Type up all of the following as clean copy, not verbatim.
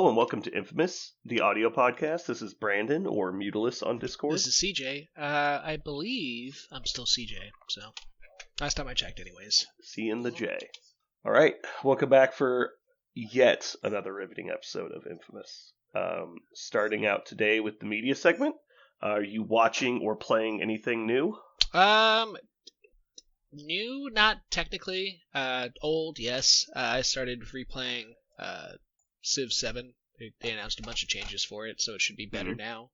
Hello and welcome to Infamous, the audio podcast. This is Brandon, or Mutilus on Discord. This is CJ. I believe I'm still CJ, so last time I checked anyways. C and the J. Alright, welcome back for yet another riveting episode of Infamous. Starting out today with the media segment. Are you watching or playing anything new? New, not technically. Old, yes. I started replaying Civ 7. They announced a bunch of changes for it, so it should be better now.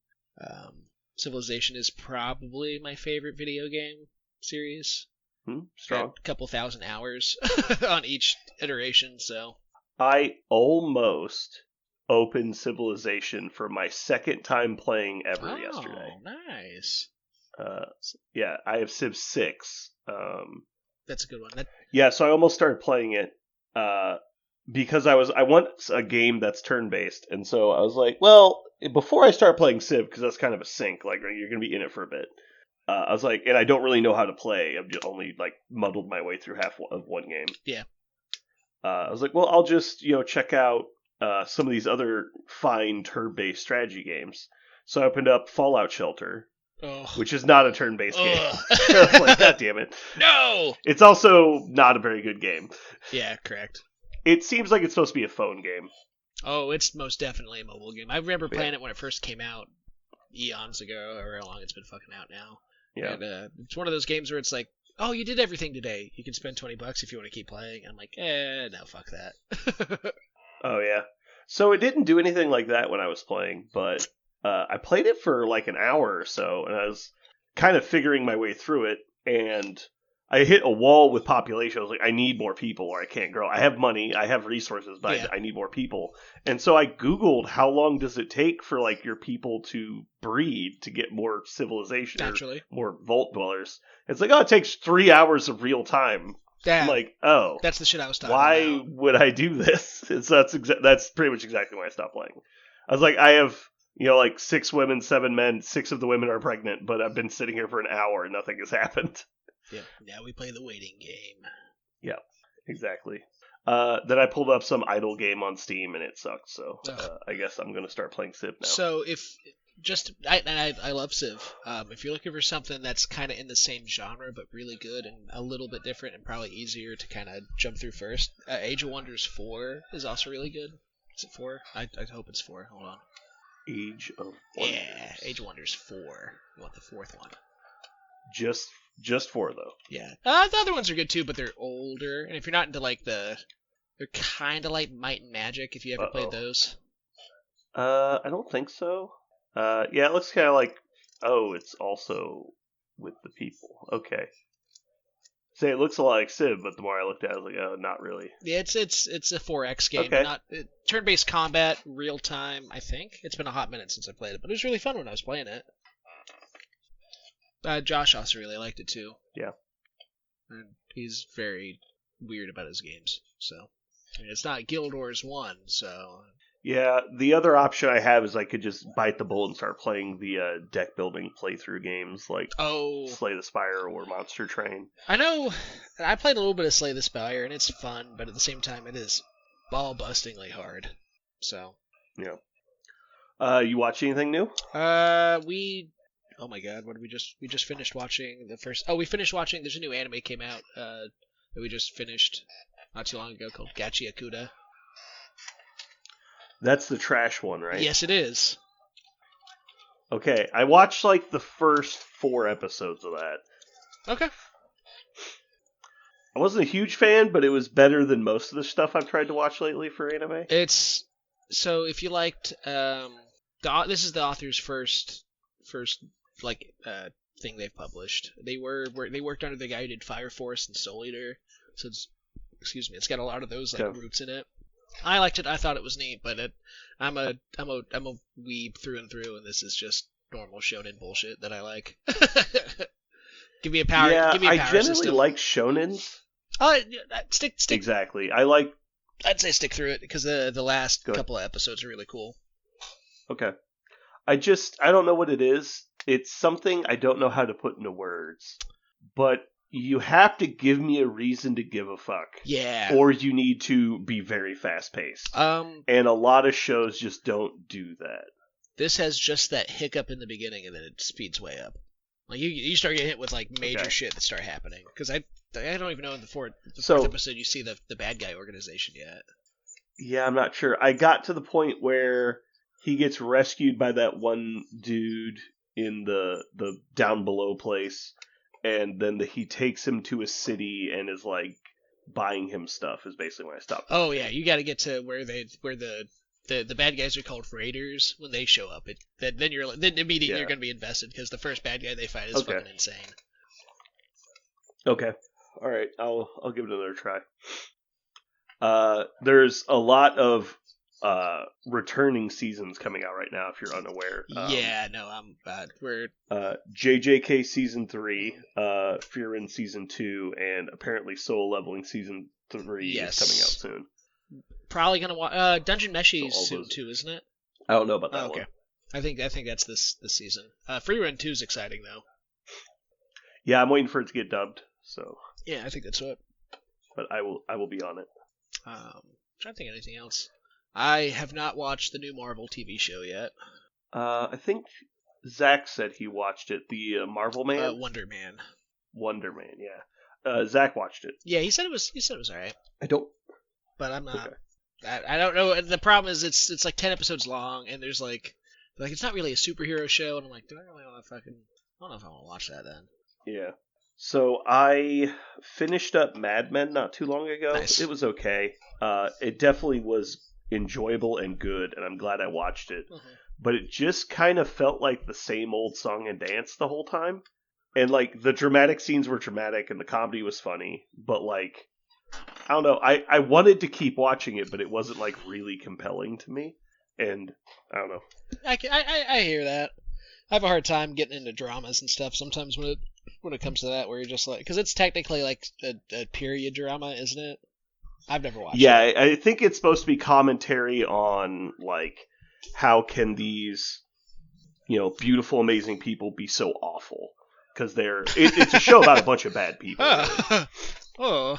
Civilization is probably my favorite video game series. Strong. A couple thousand hours on each iteration, so. I almost opened Civilization for my second time playing ever yesterday. Nice. Yeah, I have Civ 6. That's a good one. Yeah, so I almost started playing it because I want a game that's turn-based, and so I was like, well, before I start playing Civ, because that's kind of a sink, like you're going to be in it for a bit, I was like, and I don't really know how to play, I've just only like muddled my way through half of one game. Yeah. I was like, well, I'll just, check out some of these other fine turn-based strategy games. So I opened up Fallout Shelter, which is not a turn-based game. Like, God damn it. No! It's also not a very good game. Yeah, correct. It seems like it's supposed to be a phone game. Oh, it's most definitely a mobile game. I remember playing it when it first came out eons ago, or how long it's been fucking out now. Yeah. And it's one of those games where it's like, oh, you did everything today. You can spend $20 if you want to keep playing. And I'm like, no, fuck that. Oh, yeah. So it didn't do anything like that when I was playing, but I played it for like an hour or so, and I was kind of figuring my way through it, and I hit a wall with population. I was like, I need more people or I can't grow. I have money, I have resources, but I need more people. And so I Googled how long does it take for like your people to breed to get more civilization, naturally, or more vault dwellers. It's like, oh, it takes 3 hours of real time. Yeah, I'm like, oh, that's the shit I was talking about. Why would I do this? That's pretty much exactly why I stopped playing. I was like, I have, like 6 women, 7 men. 6 of the women are pregnant, but I've been sitting here for an hour and nothing has happened. Yeah, now we play the waiting game. Yeah, exactly. Then I pulled up some idle game on Steam and it sucked, so I guess I'm going to start playing Civ now. So I love Civ. If you're looking for something that's kind of in the same genre but really good and a little bit different and probably easier to kind of jump through first, Age of Wonders 4 is also really good. Is it 4? I hope it's 4. Hold on. Age of Wonders. Yeah, Age of Wonders 4. You want the 4th one. Just 4, though. Yeah. The other ones are good, too, but they're older. And if you're not into, like, they're kind of like Might and Magic, if you ever played those. I don't think so. Yeah, it looks kind of like, it's also with the people. Okay. Say it looks a lot like Civ, but the more I looked at it, I was like, oh, not really. Yeah, it's a 4X game. Okay. Not turn-based combat, real time, I think. It's been a hot minute since I played it, but it was really fun when I was playing it. Josh also really liked it too. Yeah. And he's very weird about his games, so. I mean, it's not Guild Wars 1, so. Yeah, the other option I have is I could just bite the bullet and start playing the deck building playthrough games like Slay the Spire or Monster Train. I know, I played a little bit of Slay the Spire and it's fun, but at the same time it is ball-bustingly hard, so. Yeah. You watch anything new? Oh my god, what did we just finished watching the first... Oh, we finished watching... There's a new anime came out that we just finished not too long ago called Gachi Akuda. That's the trash one, right? Yes, it is. Okay, I watched like the first 4 episodes of that. Okay. I wasn't a huge fan, but it was better than most of the stuff I've tried to watch lately for anime. It's... So, if you liked... this is the author's first thing they've published. They worked under the guy who did Fire Force and Soul Eater, so it's got a lot of those roots in it. I liked it. I thought it was neat, but I'm a weeb through and through, and this is just normal shonen bullshit that I like. Give me a power. Yeah, give me a power I generally system. like shonens. Stick. Exactly. I'd say stick through it because the last couple of episodes are really cool. Okay. I don't know what it is. It's something I don't know how to put into words. But you have to give me a reason to give a fuck. Yeah. Or you need to be very fast paced. And a lot of shows just don't do that. This has just that hiccup in the beginning, and then it speeds way up. Like you start getting hit with like major shit that start happening. Because I don't even know in the fourth episode you see the bad guy organization yet. Yeah, I'm not sure. I got to the point where he gets rescued by that one dude in the down below place, and then he takes him to a city and is like buying him stuff. Is basically when I stopped. Oh yeah, you got to get to where the bad guys are called raiders when they show up. Then immediately you're going to be invested because the first bad guy they fight is fucking insane. Okay, all right, I'll give it another try. There's a lot of returning seasons coming out right now. If you're unaware, I'm we're JJK season 3, Fearin season 2, and apparently Soul Leveling season 3 is coming out soon. Probably gonna watch Dungeon Meshi soon too, isn't it? I don't know about that one. I think that's this season. Free Run 2 is exciting though. Yeah, I'm waiting for it to get dubbed. So yeah, I think that's what. But I will be on it. I'm trying to think of anything else. I have not watched the new Marvel TV show yet. I think Zach said he watched it. The Marvel Man. Wonder Man. Wonder Man, yeah. Zach watched it. Yeah, he said it was alright. I don't. But I'm not. Okay. I don't know. The problem is it's like 10 episodes long, and there's like it's not really a superhero show, and I'm like, do I really want to fucking? I don't know if I want to watch that then. Yeah. So I finished up Mad Men not too long ago. Nice. It was okay. It definitely was enjoyable and good, and I'm glad I watched it. Mm-hmm. But it just kind of felt like the same old song and dance the whole time. And like the dramatic scenes were dramatic, and the comedy was funny, but like I don't know. I wanted to keep watching it, but it wasn't like really compelling to me. And I don't know. I hear that. I have a hard time getting into dramas and stuff sometimes when it comes to that, where you're just like, because it's technically like a period drama, isn't it? I've never watched it. Yeah, I think it's supposed to be commentary on like how can these beautiful, amazing people be so awful, because it's a show about a bunch of bad people. Really. Oh.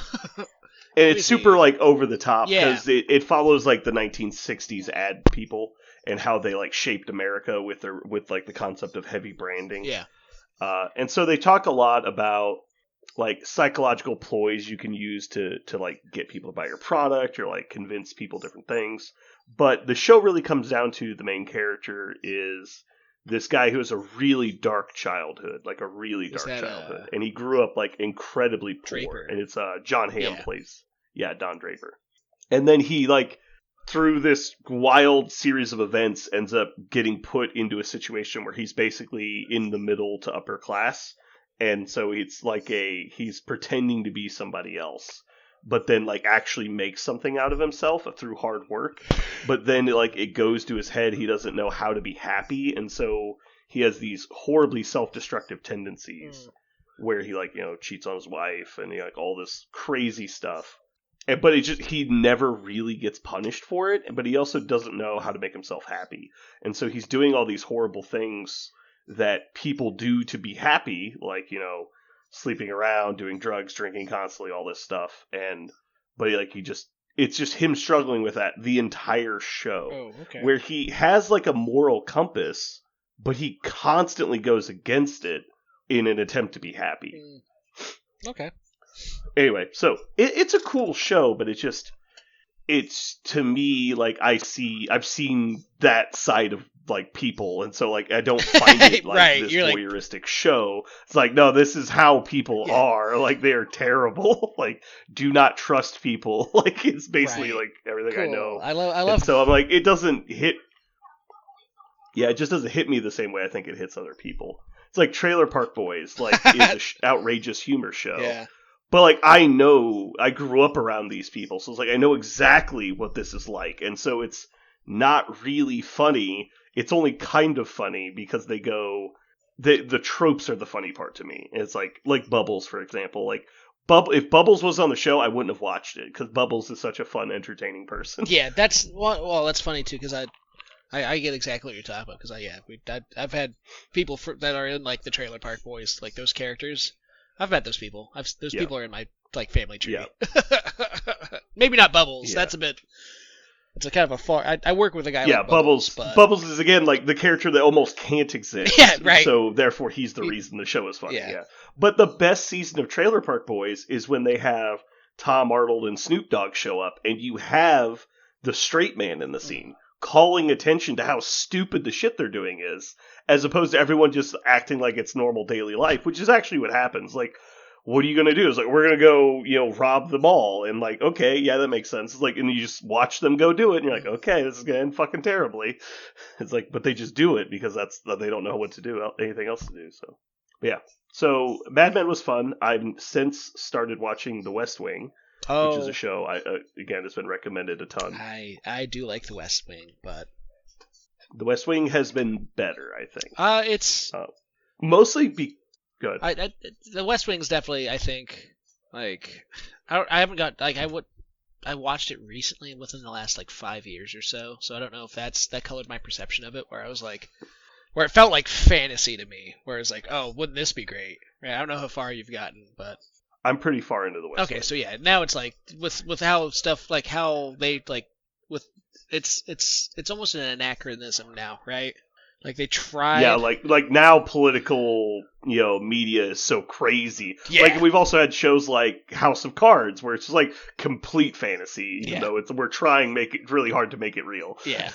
And it's super like over the top because it follows like the 1960s ad people and how they like shaped America with like the concept of heavy branding. Yeah. And so they talk a lot about like psychological ploys you can use to like get people to buy your product or like convince people different things. But the show really comes down to the main character is this guy who has a really dark childhood, and he grew up like incredibly poor. Draper. And it's John Hamm plays, Don Draper. And then he like through this wild series of events ends up getting put into a situation where he's basically in the middle to upper class, and so it's like he's pretending to be somebody else, but then like actually makes something out of himself through hard work. But then like it goes to his head, he doesn't know how to be happy, and so he has these horribly self-destructive tendencies where he like cheats on his wife and like all this crazy stuff. But he never really gets punished for it, but he also doesn't know how to make himself happy. And so he's doing all these horrible things that people do to be happy, like sleeping around, doing drugs, drinking constantly, all this stuff. But it's just him struggling with that the entire show, where he has like a moral compass, but he constantly goes against it in an attempt to be happy. Okay. Anyway, so it's a cool show, but it's to me like I've seen that side of like people, and so like I don't find it like this voyeuristic show. It's like, no, this is how people are. Like they are terrible. Like do not trust people. Like it's basically like everything I know. I love. And so I'm like, it doesn't hit. Yeah, it just doesn't hit me the same way I think it hits other people. It's like Trailer Park Boys, like is an outrageous humor show. Yeah. But like I grew up around these people, so it's like I know exactly what this is like, and so it's not really funny. It's only kind of funny because they go the tropes are the funny part to me. And it's like Bubbles, for example. Like if Bubbles was on the show, I wouldn't have watched it because Bubbles is such a fun, entertaining person. Yeah, that's funny too because I get exactly what you're talking about because I've had people that are in like the Trailer Park Boys, like those characters. I've met those people. Those Yeah. people are in my like family tree. Yeah. Maybe not Bubbles. Yeah. That's a bit. It's a kind of a far. I work with a guy Yeah, like Bubbles. But... Bubbles is again like the character that almost can't exist. Yeah, right. So therefore, he's the reason the show is funny. Yeah. Yeah. But the best season of Trailer Park Boys is when they have Tom Arnold and Snoop Dogg show up, and you have the straight man in the scene calling attention to how stupid the shit they're doing is, as opposed to everyone just acting like it's normal daily life, which is actually what happens. Like, what are you going to do? It's like, we're going to go, rob the mall. And like, okay, yeah, that makes sense. It's like, and you just watch them go do it. And you're like, okay, this is going to end fucking terribly. It's like, but they just do it because they don't know what to do, anything else to do. So, yeah. So Mad Men was fun. I've since started watching The West Wing, which is a show, again, has been recommended a ton. I do like The West Wing, but... The West Wing has been better, I think. It's... mostly good. The West Wing's definitely, I think, like, I haven't got, like, I watched it recently within the last, like, 5 years or so I don't know if that colored my perception of it, where I was like, where it felt like fantasy to me, where it's like, oh, wouldn't this be great? Right? I don't know how far you've gotten, but... I'm pretty far into the West Wing. Okay, so yeah, now it's like, with how stuff, like, how they, like, with, it's almost an anachronism now, right? Like they tried. Yeah, like now political, media is so crazy. Yeah. Like we've also had shows like House of Cards where it's just like complete fantasy, even though we're trying make it really hard to make it real. Yeah.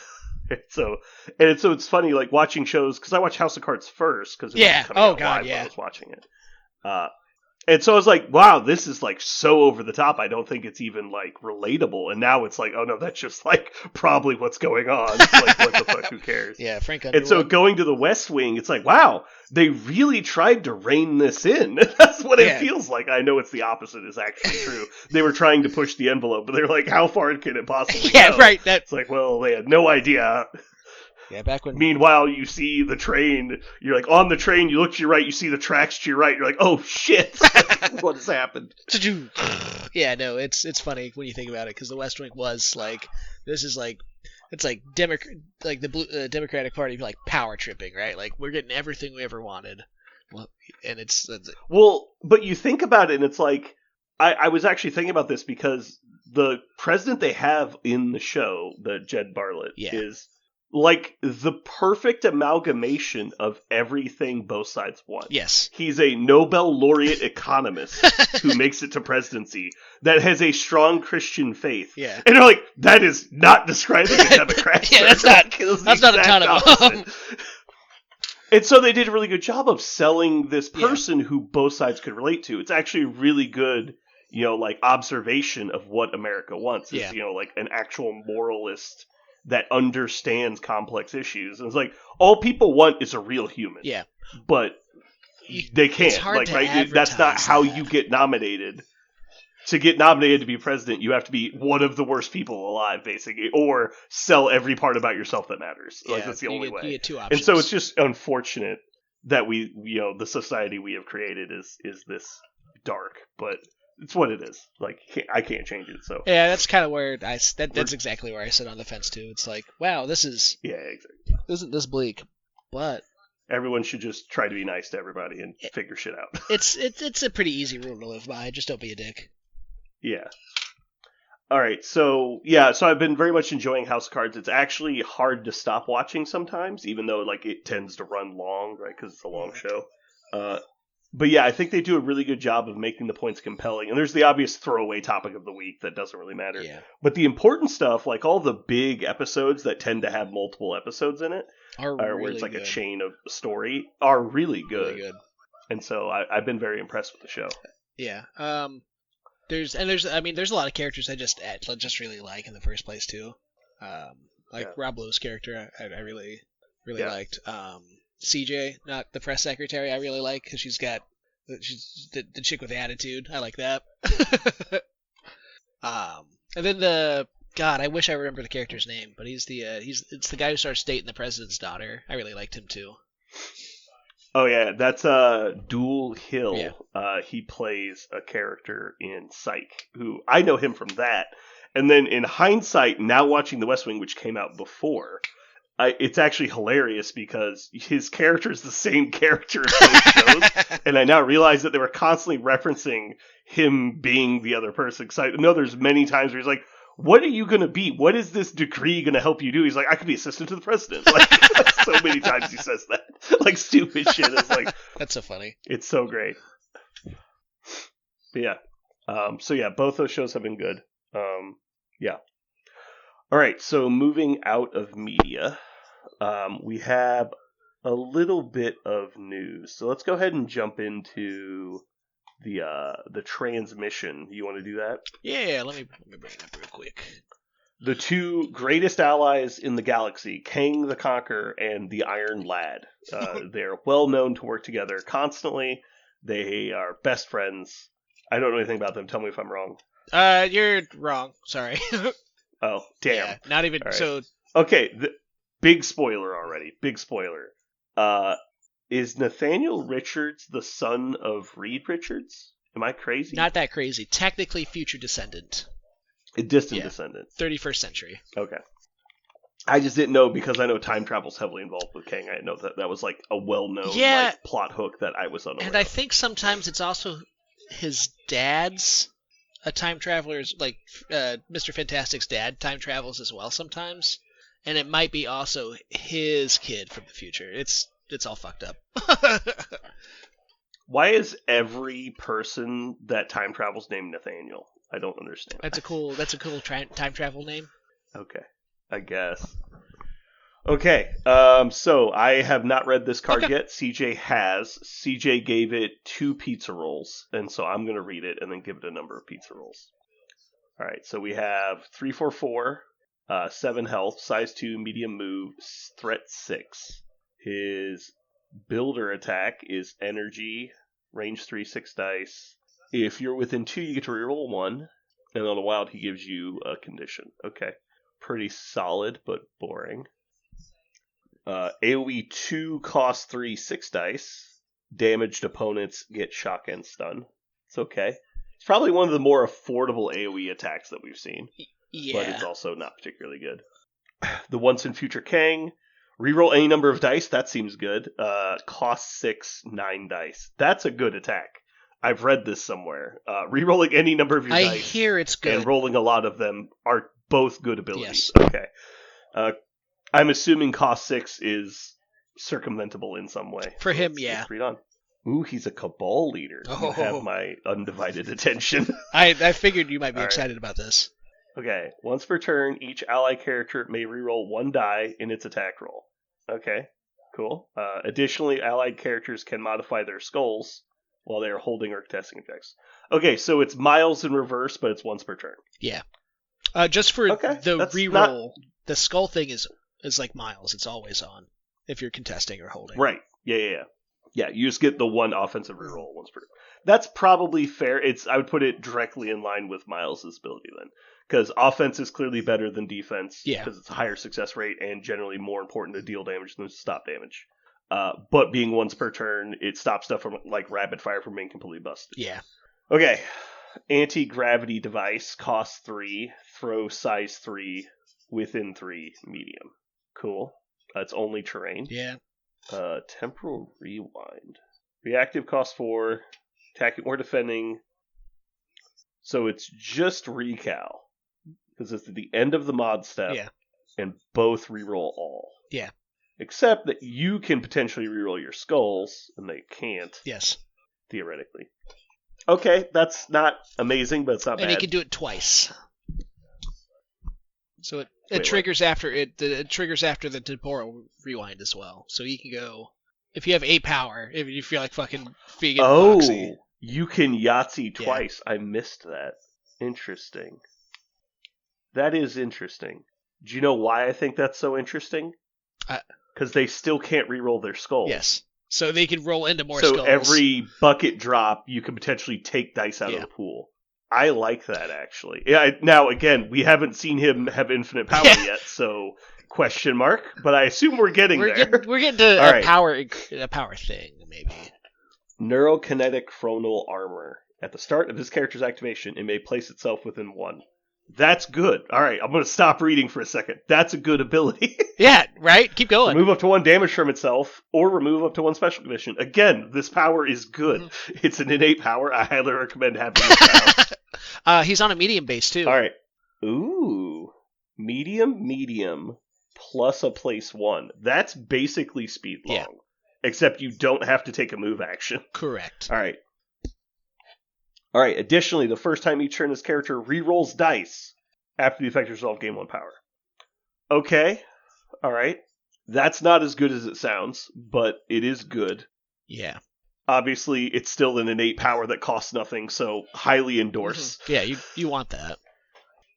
So it's funny like watching shows because I watched House of Cards first because yeah, oh god, yeah, I was watching it. And so I was like, wow, this is like so over the top. I don't think it's even like relatable. And now it's like, oh no, that's just like probably what's going on. It's like, what the fuck, who cares? Yeah, Frank Underwood. And so going to the West Wing, it's like, wow, they really tried to rein this in. That's what it feels like. I know it's the opposite is actually true. They were trying to push the envelope, but they're like, how far can it possibly go? Yeah, right. It's like, well, they had no idea. Yeah, back when. Meanwhile, you see the train. You're like on the train. You look to your right. You see the tracks to your right. You're like, oh shit, what has happened? Yeah, no, it's funny when you think about it because the West Wing was like this is like it's like the Democratic Party like power tripping, right? Like we're getting everything we ever wanted, and it's well, but you think about it, and it's like I was actually thinking about this because the president they have in the show, the Jed Bartlett, is like the perfect amalgamation of everything both sides want. Yes. He's a Nobel laureate economist who makes it to presidency that has a strong Christian faith. Yeah. And they're like, that is not describing a Democrat. Yeah, that's not a ton of them. And so they did a really good job of selling this person who both sides could relate to. It's actually really good, like observation of what America wants. Is, like an actual moralist that understands complex issues. And it's like, all people want is a real human. Yeah. But they can't. It's hard like, to right? That's not how you get nominated. To get nominated to be president, you have to be one of the worst people alive, basically, or sell every part about yourself that matters. Like, that's the only way. You get two options. And so it's just unfortunate that we, the society we have created is this dark, but it's what it is. Like, I can't change it. So yeah, that's kind of where that's exactly where I sit on the fence too. It's like, wow, this exactly. Isn't this bleak? But everyone should just try to be nice to everybody and figure shit out. It's a pretty easy rule to live by. Just don't be a dick. Yeah. All right. So I've been very much enjoying House of Cards. It's actually hard to stop watching sometimes, even though like it tends to run long, right? Because it's a long show. But yeah, I think they do a really good job of making the points compelling. And there's the obvious throwaway topic of the week that doesn't really matter. Yeah. But the important stuff, like all the big episodes that tend to have multiple episodes in it, where it's like a chain of story, are really good. Really good. And so I've been very impressed with the show. Yeah. There's a lot of characters I just really like in the first place too. Rob Lowe's character, I really liked. CJ, not the press secretary, I really like because she's the chick with the attitude. I like that. And then I wish I remember the character's name, but it's the guy who starts dating the president's daughter. I really liked him too. Oh yeah, that's Dual Hill. Yeah. He plays a character in Psych, who I know him from that. And then in hindsight, now watching The West Wing, which came out before, it's actually hilarious because his character is the same character in both shows, and I now realize that they were constantly referencing him being the other person. Because I know there's many times where he's like, "What are you going to be? What is this degree going to help you do?" He's like, "I could be assistant to the president." Like so many times he says that, like stupid shit. It's like that's so funny. It's so great. But yeah, so yeah, both those shows have been good. Yeah. All right, so moving out of media, we have a little bit of news. So let's go ahead and jump into the transmission. You want to do that? Yeah, let me bring it up real quick. The two greatest allies in the galaxy, Kang the Conqueror and the Iron Lad. They're well known to work together constantly. They are best friends. I don't know anything about them. Tell me if I'm wrong. You're wrong. Sorry. Oh, damn. Yeah, not even right. so. Okay, big spoiler already. Big spoiler. Is Nathaniel Richards the son of Reed Richards? Am I crazy? Not that crazy. Technically, future descendant. A distant descendant. 31st century. Okay. I just didn't know because I know time travel's heavily involved with Kang. I didn't know that was like a well-known like, plot hook that I was unaware of. And I think sometimes it's also his dad's a time traveler's, like Mr. Fantastic's dad time travels as well sometimes. And it might be also his kid from the future. It's all fucked up. Why is every person that time travels named Nathaniel? I don't understand. That's a cool time travel name. Okay, I guess. Okay, so I have not read this card yet. CJ has. CJ gave it 2 pizza rolls, and so I'm going to read it and then give it a number of pizza rolls. All right, so we have 344, 7 health, size 2, medium move, threat 6. His builder attack is energy, range 3, 6 dice. If you're within 2, you get to reroll 1, and on a wild, he gives you a condition. Okay, pretty solid, but boring. AoE 2 costs 3, 6 dice. Damaged opponents get shock and stun. It's okay. It's probably one of the more affordable AoE attacks that we've seen. Yeah. But it's also not particularly good. The Once and Future Kang. Reroll any number of dice. That seems good. Cost 6, 9 dice. That's a good attack. I've read this somewhere. Rerolling any number of your dice. I hear it's good. And rolling a lot of them are both good abilities. Yes. Okay. I'm assuming cost 6 is circumventable in some way. For him, yeah. Let's read on. Ooh, he's a Cabal leader. You have my undivided attention. I figured you might be excited about this. Okay. Once per turn, each ally character may reroll 1 die in its attack roll. Okay. Cool. Additionally, allied characters can modify their skulls while they are holding or contesting attacks. Okay, so it's Miles in reverse, but it's once per turn. Yeah. Just for the reroll, the skull thing is like Miles. It's always on if you're contesting or holding. Right. Yeah. Yeah, you just get the 1 offensive reroll once per turn. That's probably fair. I would put it directly in line with Miles' ability then. Because offense is clearly better than defense. Yeah. Because it's a higher success rate and generally more important to deal damage than to stop damage. But being once per turn, it stops stuff from, like, rapid fire from being completely busted. Yeah. Okay. Anti-gravity device, cost 3, throw size 3, within 3, medium. Cool. That's only terrain. Yeah. Temporal rewind. Reactive cost 4, attacking or defending. So it's just recal. Because it's at the end of the mod step. Yeah. And both reroll all. Yeah. Except that you can potentially reroll your skulls, and they can't. Yes. Theoretically. Okay, that's not amazing, but it's not bad. And he can do it twice. So it triggers after it triggers after the temporal rewind as well. So he can go if you have 8 power, if you feel like fucking vegan Foxy. You can Yahtzee twice. Yeah. I missed that. Interesting. That is interesting. Do you know why I think that's so interesting? Because they still can't reroll their skulls. Yes. So they can roll into more skulls. So every bucket drop, you can potentially take dice out of the pool. I like that, actually. Yeah. Now, again, we haven't seen him have infinite power yet, so question mark. But I assume we're getting there. We're getting to a power thing, maybe. Neurokinetic Frontal Armor. At the start of this character's activation, it may place itself within 1. That's good. All right, I'm going to stop reading for a second. That's a good ability. Yeah, right? Keep going. Remove up to 1 damage from itself, or remove up to 1 special condition. Again, this power is good. Mm-hmm. It's an innate power. I highly recommend having this power. He's on a medium base, too. All right. Ooh. Medium, plus a place 1. That's basically speed long. Yeah. Except you don't have to take a move action. Correct. All right. Additionally, the first time each turn this character re-rolls dice after the effect resolve gain 1 power. Okay. All right. That's not as good as it sounds, but it is good. Yeah. Obviously, it's still an innate power that costs nothing, so highly endorse. Mm-hmm. Yeah, you want that.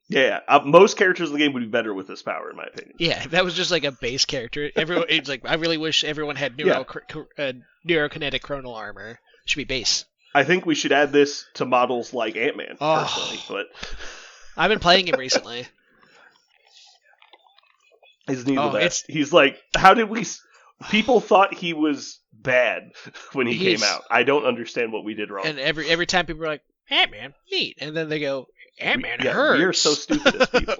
Yeah, most characters in the game would be better with this power, in my opinion. Yeah, if that was just like a base character, it's like I really wish everyone had neurokinetic chronal armor. It should be base. I think we should add this to models like Ant-Man, personally, but I've been playing him recently. Isn't he the best? He's like, how did we... People thought he was bad when he came out. I don't understand what we did wrong. And every time people were like, Ant-Man, neat. And then they go, Ant-Man hurts. We are so stupid as people.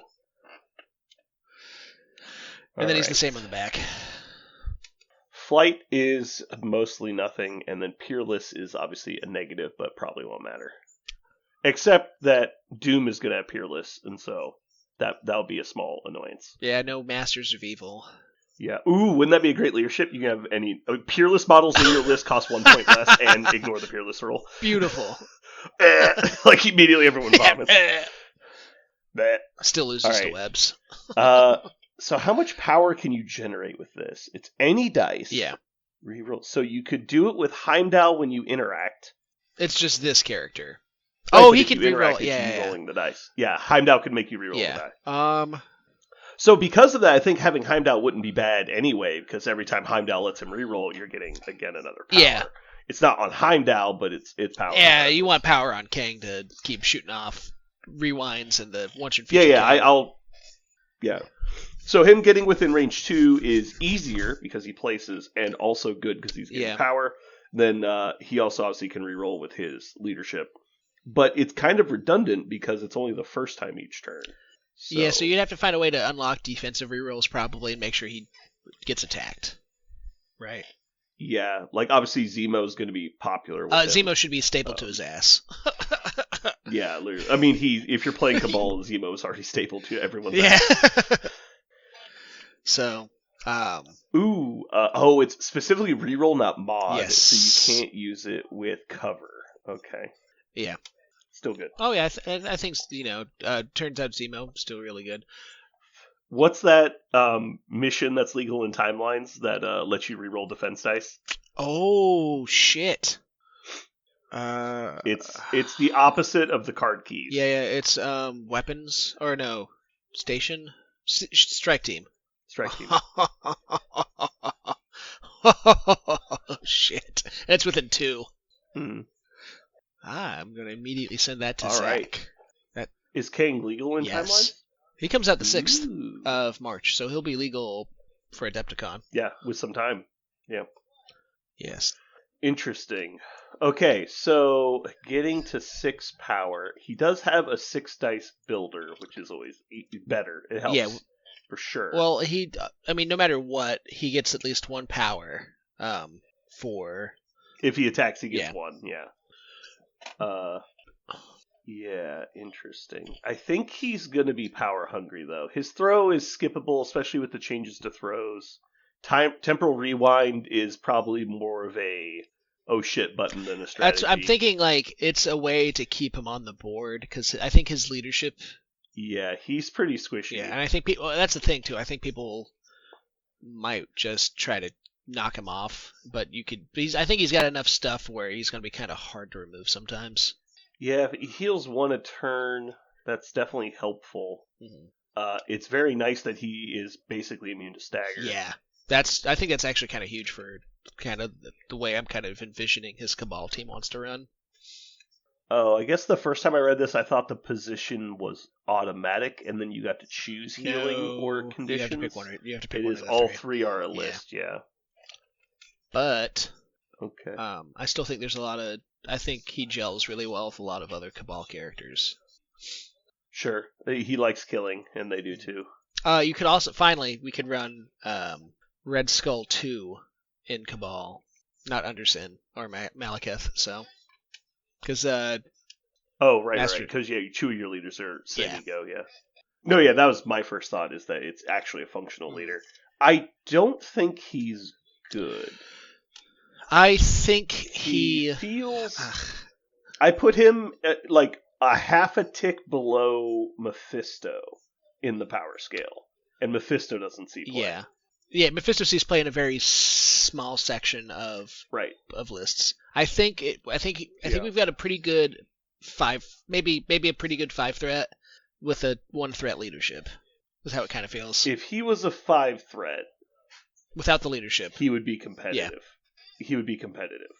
And then he's the same on the back. Flight is mostly nothing, and then Peerless is obviously a negative, but probably won't matter. Except that Doom is going to have Peerless, and so that'll be a small annoyance. Yeah, no Masters of Evil. Yeah. Ooh, wouldn't that be a great leadership? You can have any Peerless models in your list cost 1 point less, and ignore the Peerless roll. Beautiful. Like immediately everyone vomits. Still loses to webs. So how much power can you generate with this? It's any dice. Yeah. Reroll. So you could do it with Heimdall when you interact. It's just this character. Oh, he can reroll. Yeah, rolling the dice. Yeah, Heimdall could make you reroll the die. So because of that, I think having Heimdall wouldn't be bad anyway, because every time Heimdall lets him reroll, you're getting again another power. Yeah. It's not on Heimdall, but it's power. Yeah, you want power on Kang to keep shooting off rewinds and the once and future. Yeah. So him getting within range 2 is easier because he places, and also good because he's getting power. Then he also obviously can reroll with his leadership. But it's kind of redundant because it's only the first time each turn. So you'd have to find a way to unlock defensive rerolls probably and make sure he gets attacked. Right. Yeah, like obviously Zemo's going to be popular with him. Zemo should be stapled to his ass. Yeah, literally. I mean, if you're playing Cabal, Zemo is already stapled to everyone's ass. So, it's specifically reroll, not mod. Yes. So you can't use it with cover. Okay. Yeah. Still good. Oh yeah, I think turns out Zemo still really good. What's that mission that's legal in timelines that lets you reroll defense dice? Oh shit. It's the opposite of the card keys. Yeah, it's weapons or no station strike team. Strike team. Oh shit! That's within 2. Hmm. I'm gonna immediately send that to All Zach. Right. Is Kang legal in timelines? He comes out the 6th of March, so he'll be legal for Adepticon. Yeah, with some time. Yeah. Yes. Interesting. Okay, so getting to 6 power, he does have a 6 dice builder, which is always better. It helps. Yeah. For sure. Well, no matter what, he gets at least 1 power. For if he attacks, he gets 1. Yeah. Yeah, interesting. I think he's gonna be power hungry though. His throw is skippable, especially with the changes to throws. Temporal rewind is probably more of a oh shit button than a strategy. I'm thinking like it's a way to keep him on the board because I think his leadership. Yeah, he's pretty squishy. Yeah, and I think that's the thing too. I think people might just try to knock him off, but I think he's got enough stuff where he's going to be kind of hard to remove sometimes. Yeah, if he heals 1 a turn, that's definitely helpful. Mm-hmm. It's very nice that he is basically immune to stagger. Yeah, I think that's actually kind of huge for kind of the way I'm kind of envisioning his Cabal team wants to run. Oh, I guess the first time I read this, I thought the position was automatic, and then you got to choose healing or conditions. You have to pick one. You have to pick one. It is all 3 are a list. Yeah. But okay. I still think there's a lot of. I think he gels really well with a lot of other Cabal characters. Sure. He likes killing, and they do too. You could also we could run Red Skull 2 in Cabal, not Undersin or Malekith. So, because Oh, right, Master- right. Because yeah, two of your leaders are Yeah. Go. Yeah. No, yeah, that was my first thought. Is that it's actually a functional leader. I don't think he's good. I think He feels. I put him at like a half a tick below Mephisto in the power scale, and Mephisto doesn't see play. Yeah. Mephisto sees play in a very small section of lists. I think we've got a pretty good 5, maybe a pretty good 5 threat with a 1 threat leadership. Is how it kind of feels. If he was a 5 threat without the leadership, he would be competitive. Yeah. He would be competitive.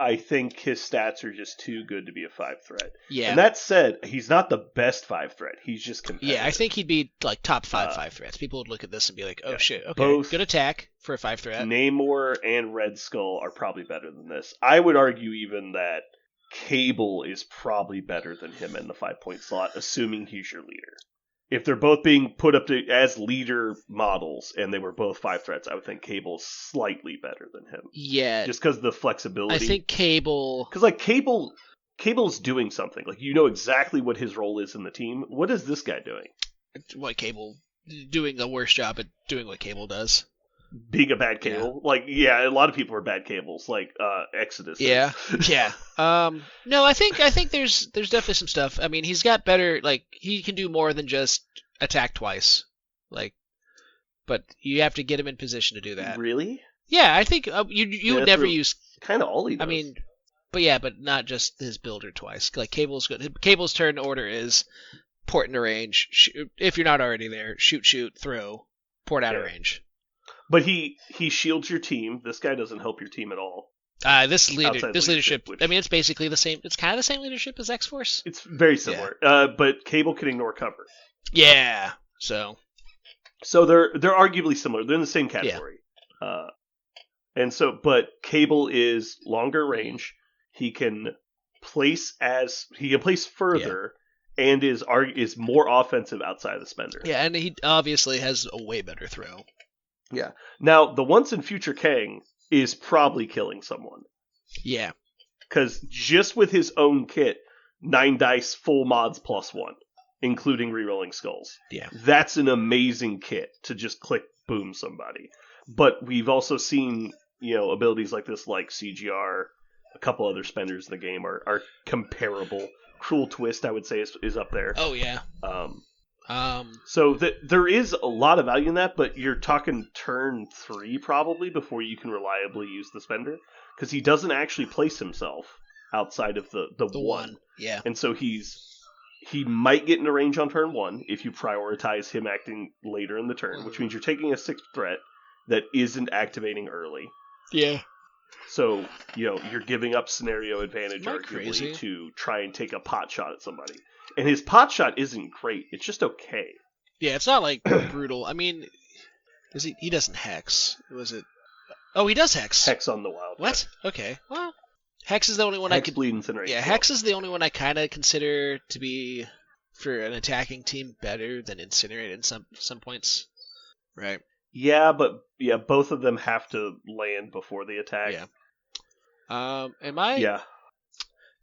I think his stats are just too good to be a 5 threat. Yeah. And that said, he's not the best 5 threat. He's just competitive. Yeah, I think he'd be like top 5 threats. People would look at this and be like, "Oh shit, okay, both good attack for a 5 threat." Namor and Red Skull are probably better than this. I would argue even that Cable is probably better than him in the 5-point slot, assuming he's your leader. If they're both being put up as leader models and they were both 5 threats, I would think Cable's slightly better than him. Yeah. Just because of the flexibility. I think Cable... Because, like, Cable's doing something. Like, you know exactly what his role is in the team. What is this guy doing? What Cable... Doing the worst job at doing what Cable does. Being a bad Cable? Yeah. Like, yeah, a lot of people are bad Cables. Like, Exodus. Yeah. Yeah. No, I think there's definitely some stuff. I mean, he's got better... Like, he can do more than just attack twice. Like, but you have to get him in position to do that. Really? Yeah, I think you would never use... Kind of all he does. I mean, but not just his builder twice. Like, Cable's good. Cable's turn order is port into range. Shoot, if you're not already there, shoot, throw, port out of range. But he shields your team. This guy doesn't help your team at all. This leadership. I mean, it's basically the same. It's kind of the same leadership as X-Force. It's very similar. But Cable can ignore cover. Yeah. So they're arguably similar. They're in the same category. Yeah. But Cable is longer range. He can place further. Yeah. And is more offensive outside of the spender. Yeah, and he obviously has a way better throw. Yeah. Now, the Once and Future Kang is probably killing someone. Yeah. Because just with his own kit, 9 dice, full mods +1, including rerolling skulls. Yeah. That's an amazing kit to just click boom somebody. But we've also seen, abilities like this, like CGR, a couple other spenders in the game are comparable. Cruel Twist, I would say, is up there. Oh, yeah. So there is a lot of value in that, but you're talking turn 3 probably before you can reliably use the spender, because he doesn't actually place himself outside of the 1. Yeah. And so he might get into range on turn 1 if you prioritize him acting later in the turn, which means you're taking a 6th threat that isn't activating early. Yeah. So, you're giving up scenario advantage arguably to try and take a pot shot at somebody. And his pot shot isn't great. It's just okay. Yeah, it's not like brutal. I mean, he doesn't hex. Was it? Oh, he does hex. Hex on the wild. What? Yeah. Okay. Well, hex is the only one I could bleed incinerate. Yeah, hex is the only one I kind of consider to be for an attacking team better than incinerate in some points. Right. Yeah, but both of them have to land before the attack. Yeah. Yeah.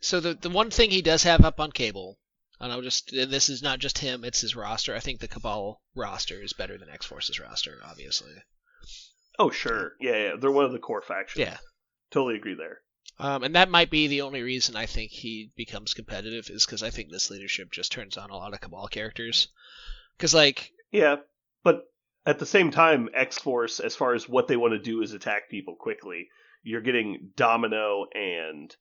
So the one thing he does have up on Cable, and this is not just him, it's his roster. I think the Cabal roster is better than X-Force's roster, obviously. Oh, sure. Yeah. They're one of the core factions. Yeah. Totally agree there. And that might be the only reason I think he becomes competitive, is because I think this leadership just turns on a lot of Cabal characters. Because, Yeah, but at the same time, X-Force, as far as what they want to do is attack people quickly, you're getting Domino and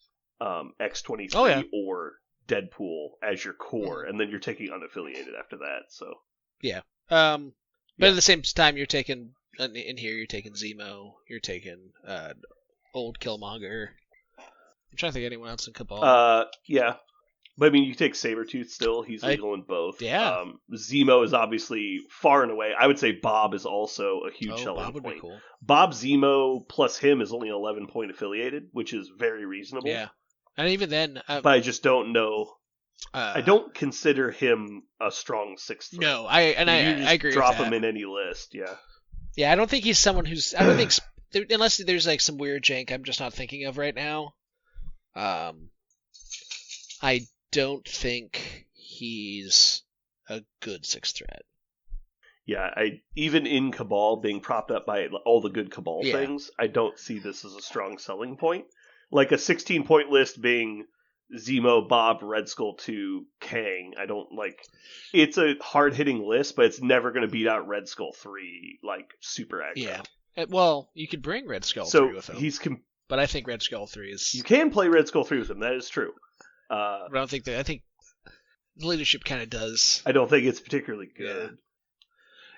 X-23 or Deadpool as your core, and then you're taking unaffiliated after that. So yeah, but at the same time, you're taking Zemo, you're taking old Killmonger. I'm trying to think of anyone else in Cabal. Yeah, but I mean, you take Sabretooth still; he's legal in both. Yeah, Zemo is obviously far and away. I would say Bob is also a huge selling Bob would point. Be cool. Bob Zemo plus him is only 11-point affiliated, which is very reasonable. Yeah. And even then... but I just don't know I don't consider him a strong 6th threat. No, I agree with that. Drop him in any list, yeah. Yeah, I don't think he's someone who's. I don't think unless there's like some weird jank I'm just not thinking of right now. I don't think he's a good 6th threat. Yeah, even in Cabal being propped up by all the good Cabal things, I don't see this as a strong selling point. Like a 16-point list being Zemo, Bob, Red Skull 2, Kang. I don't like. It's a hard-hitting list, but it's never going to beat out Red Skull 3 like super aggro. Yeah. Well, you could bring Red Skull 3 with him. But I think Red Skull 3 is. You can play Red Skull 3 with him. That is true. But I don't think that. I think the leadership kind of does. I don't think it's particularly good.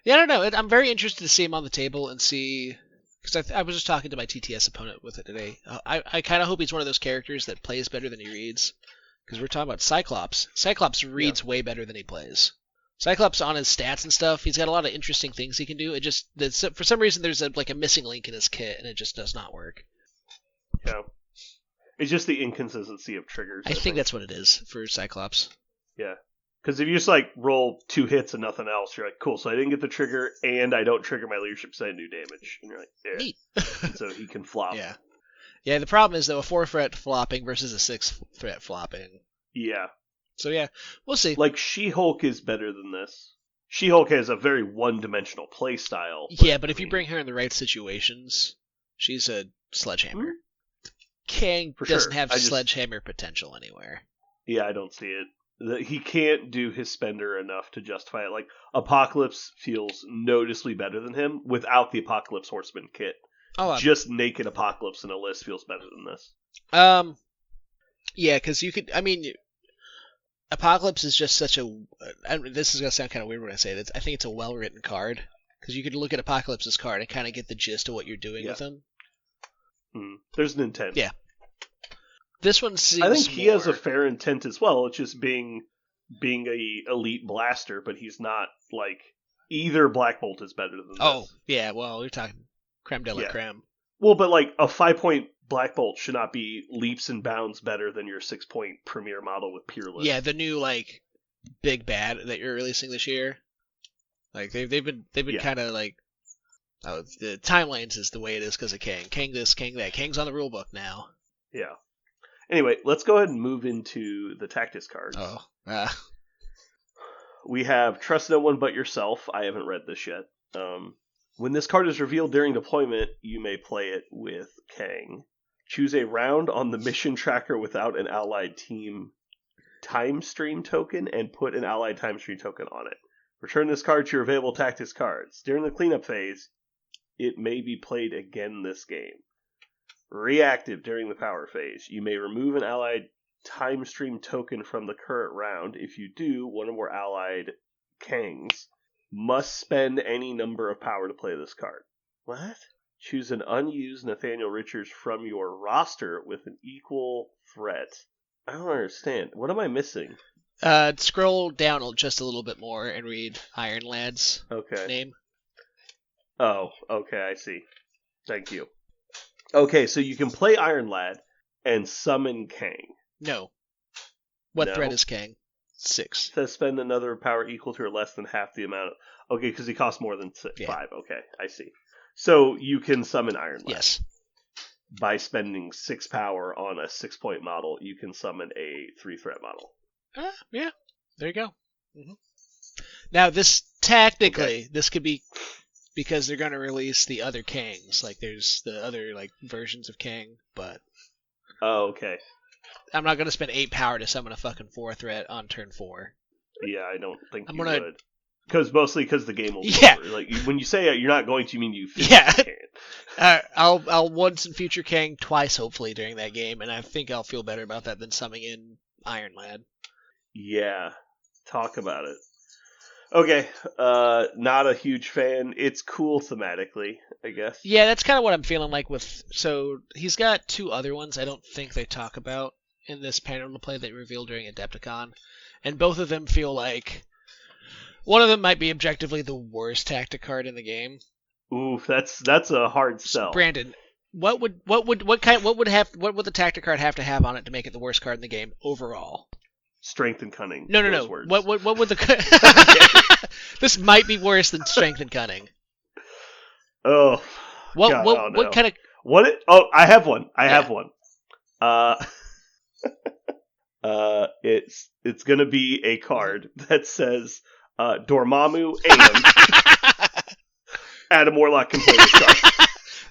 Yeah, I don't know. I'm very interested to see him on the table and see. Because I was just talking to my TTS opponent with it today. I kind of hope he's one of those characters that plays better than he reads. Because we're talking about Cyclops. Cyclops reads way better than he plays. Cyclops on his stats and stuff, he's got a lot of interesting things he can do. It just for some reason there's a missing link in his kit, and it just does not work. Yeah, it's just the inconsistency of triggers. I think that's what it is for Cyclops. Yeah. Because if you just like roll 2 hits and nothing else, you're like, cool, so I didn't get the trigger and I don't trigger my leadership, so I do damage. And you're like, yeah. Neat. So he can flop. Yeah. Yeah, the problem is though a 4-threat flopping versus a 6-threat flopping. Yeah. So yeah, we'll see. Like She-Hulk is better than this. She-Hulk has a very one-dimensional play style. Yeah, but if you bring her in the right situations, she's a sledgehammer. Mm-hmm. Kang doesn't have sledgehammer potential anywhere. Yeah, I don't see it. He can't do his spender enough to justify it. Like, Apocalypse feels noticeably better than him without the Apocalypse Horseman kit. Just naked Apocalypse in a list feels better than this. Yeah, because you could, Apocalypse is just such a, this is going to sound kind of weird when I say it, I think it's a well-written card. Because you could look at Apocalypse's card and kind of get the gist of what you're doing with him. There's an intent. Yeah. This one seems I think he has a fair intent as well. It's just being a elite blaster, but he's not like either Black Bolt is better than this. Yeah, well, you're talking creme de la creme. Well, but like a 5-point Black Bolt should not be leaps and bounds better than your 6-point Premier model with Peerless. Yeah, the new like big bad that you're releasing this year. Like they've been kind of like, the timelines is the way it is because of Kang. Kang this, Kang that. Kang's on the rule book now. Yeah. Anyway, let's go ahead and move into the tactics cards. We have Trust No One But Yourself. I haven't read this yet. When this card is revealed during deployment, you may play it with Kang. Choose a round on the mission tracker without an allied team time stream token and put an allied time stream token on it. Return this card to your available tactics cards. During the cleanup phase, it may be played again this game. Reactive during the power phase. You may remove an allied time stream token from the current round. If you do, one or more allied Kangs must spend any number of power to play this card. What? Choose an unused Nathaniel Richards from your roster with an equal threat. I don't understand. What am I missing? Scroll down just a little bit more and read Iron Lad's name. Oh, okay, I see. Thank you. Okay, so you can play Iron Lad and summon Kang. No. What threat is Kang? 6. It says spend another power equal to or less than half the amount. Okay, because he costs more than 5. Okay, I see. So you can summon Iron Lad. Yes. By spending 6 power on a 6-point model, you can summon a 3-threat model. Yeah, there you go. Mm-hmm. Now, this technically, this could be because they're going to release the other Kangs. Like, there's the other like versions of Kang, but... Oh, okay. I'm not going to spend 8 power to summon a fucking 4-threat on turn 4. Yeah, I don't think you would. Mostly because the game will be over. Like, when you say you're not going to, you mean you physically can't. I'll once and future Kang twice, hopefully, during that game, and I think I'll feel better about that than summoning in Iron Lad. Yeah, talk about it. Okay, not a huge fan. It's cool thematically, I guess. Yeah, that's kind of what I'm feeling like with... So, he's got 2 other ones I don't think they talk about in this panel to play that revealed during Adepticon. And both of them feel like... One of them might be objectively the worst tactic card in the game. Oof, that's a hard sell. Brandon, what would the tactic card have to have on it to make it the worst card in the game overall? strength and cunning. No. Those words. What would the... This might be worse than strength and cunning. Oh, What God, I don't know. what kind of... I have one. I have one. It's gonna be a card that says Dormammu and Adam Warlock can play this card.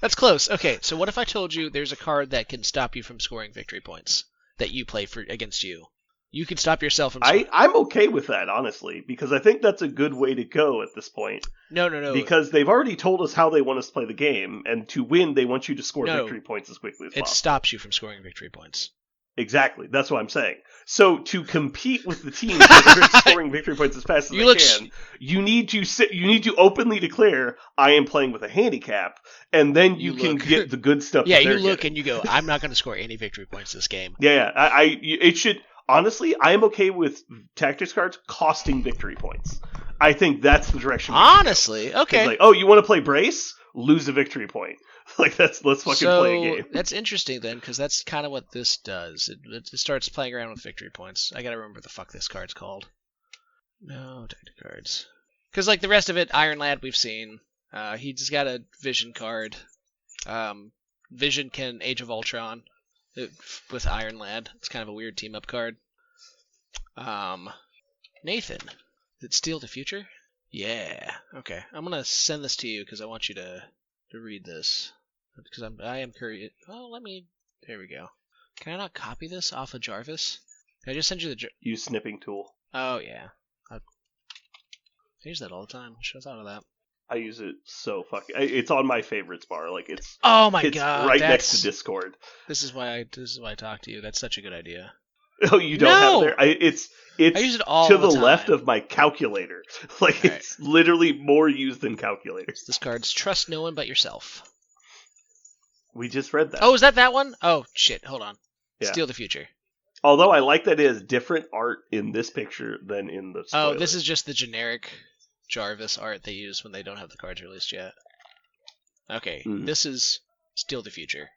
That's close. Okay, so what if I told you there's a card that can stop you from scoring victory points that you play for against you? You can stop yourself from scoring. I'm okay with that, honestly, because I think that's a good way to go at this point. No. Because they've already told us how they want us to play the game, and to win, they want you to score victory points as quickly as possible. It stops you from scoring victory points. Exactly. That's what I'm saying. So to compete with the teams that are scoring victory points as fast as they can, you need to openly declare, I am playing with a handicap, and then you can get the good stuff. Yeah, you look and you go, I'm not going to score any victory points this game. Yeah. It should. Honestly, I am okay with tactics cards costing victory points. I think that's the direction. Honestly, okay. It's like, oh, you want to play brace? Lose a victory point. Like let's fucking play a game. That's interesting then, because that's kind of what this does. It starts playing around with victory points. I gotta remember the fuck this card's called. No, tactic cards. Because like the rest of it, Iron Lad we've seen. He's got a Vision card. Vision can Age of Ultron with Iron Lad. It's kind of a weird team up card. Nathan, did it Steal the Future? Yeah. Okay, I'm gonna send this to you because I want you to read this. Because I am curious. Well, there we go. Can I not copy this off of Jarvis? Can I just send you the... Use snipping tool. Oh, yeah. I use that all the time. I should have thought of that. I use it so fucking... It's on my favorites bar. Like, it's... Oh my god. Right next to Discord. This is why I talk to you. That's such a good idea. Oh, you don't have it there? It's I use it all to the the time. left of my calculator. Like, All it's literally more used than calculators. This card's Trust No One But Yourself. We just read that. Oh, is that one? Oh, shit. Hold on. Yeah. Steal the Future. Although I like that it has different art in this picture than in the spoiler. Oh, this is just the generic Jarvis art they use when they don't have the cards released yet. Okay, This is Steal the Future.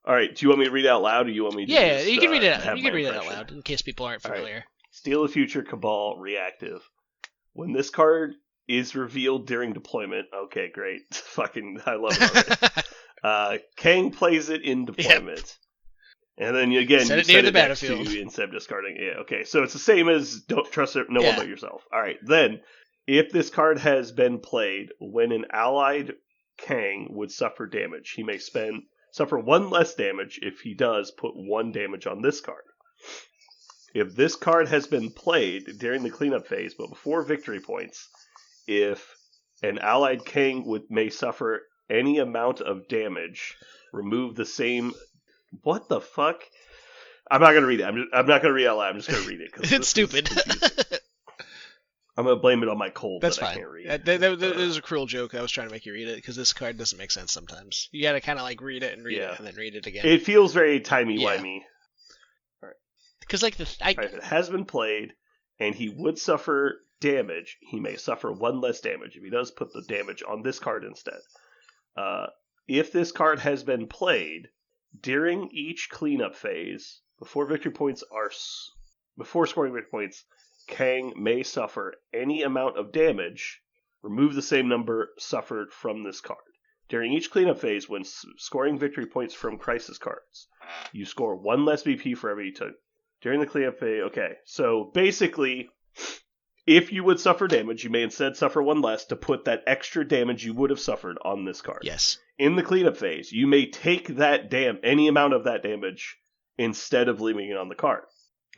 All right, do you want me to read it out loud, or you want me to you can read it out. You can read it out loud, in case people aren't familiar. Right. Steal the Future, Cabal, Reactive. When this card is revealed during deployment... Okay, great. Fucking, I love it. Kang plays it in deployment. Yep. And then, again, set you it near the back battlefield instead of discarding. Yeah, okay. So it's the same as Don't Trust No One But Yourself. All right, then, if this card has been played, when an allied Kang would suffer damage, he may suffer one less damage. If he does, put 1 damage on this card. If this card has been played during the cleanup phase, but before victory points, if an allied Kang may suffer any amount of damage, remove the same... What the fuck? I'm not going to read it. I'm not going to read it out loud. I'm just going to read it. It's stupid. I'm going to blame it on my cold. That's that fine. I can't read. That was a cruel joke. I was trying to make you read it because this card doesn't make sense sometimes. You got to kind of like read it and read it and then read it again. It feels very timey-wimey. All right. Because like if it has been played and he would suffer damage, he may suffer 1 less damage. If he does, put the damage on this card instead. If this card has been played during each cleanup phase, before scoring victory points, Kang may suffer any amount of damage. Remove the same number suffered from this card. During each cleanup phase, when scoring victory points from crisis cards, you score 1 less BP for every you took. During the cleanup phase, okay, so basically, if you would suffer damage, you may instead suffer 1 less to put that extra damage you would have suffered on this card. Yes. In the cleanup phase, you may take that any amount of that damage instead of leaving it on the card.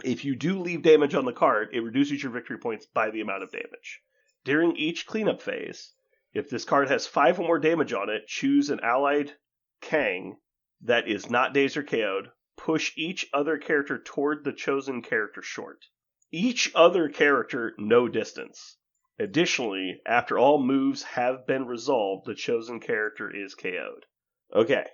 If you do leave damage on the card, it reduces your victory points by the amount of damage. During each cleanup phase, if this card has 5 or more damage on it, choose an allied Kang that is not dazed or KO'd. Push each other character toward the chosen character short. Each other character, no distance. Additionally, after all moves have been resolved, the chosen character is KO'd. Okay.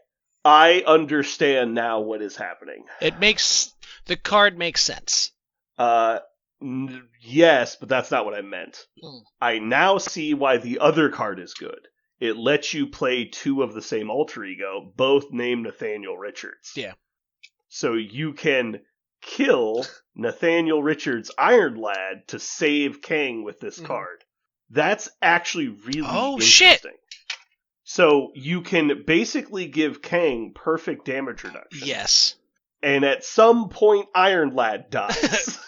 I understand now what is happening. The card makes sense. Yes, but that's not what I meant. I now see why the other card is good. It lets you play 2 of the same alter ego, both named Nathaniel Richards. Yeah. So you can kill Nathaniel Richards' Iron Lad to save Kang with this card. That's actually really interesting. Shit. So you can basically give Kang perfect damage reduction. Yes. And at some point, Iron Lad dies.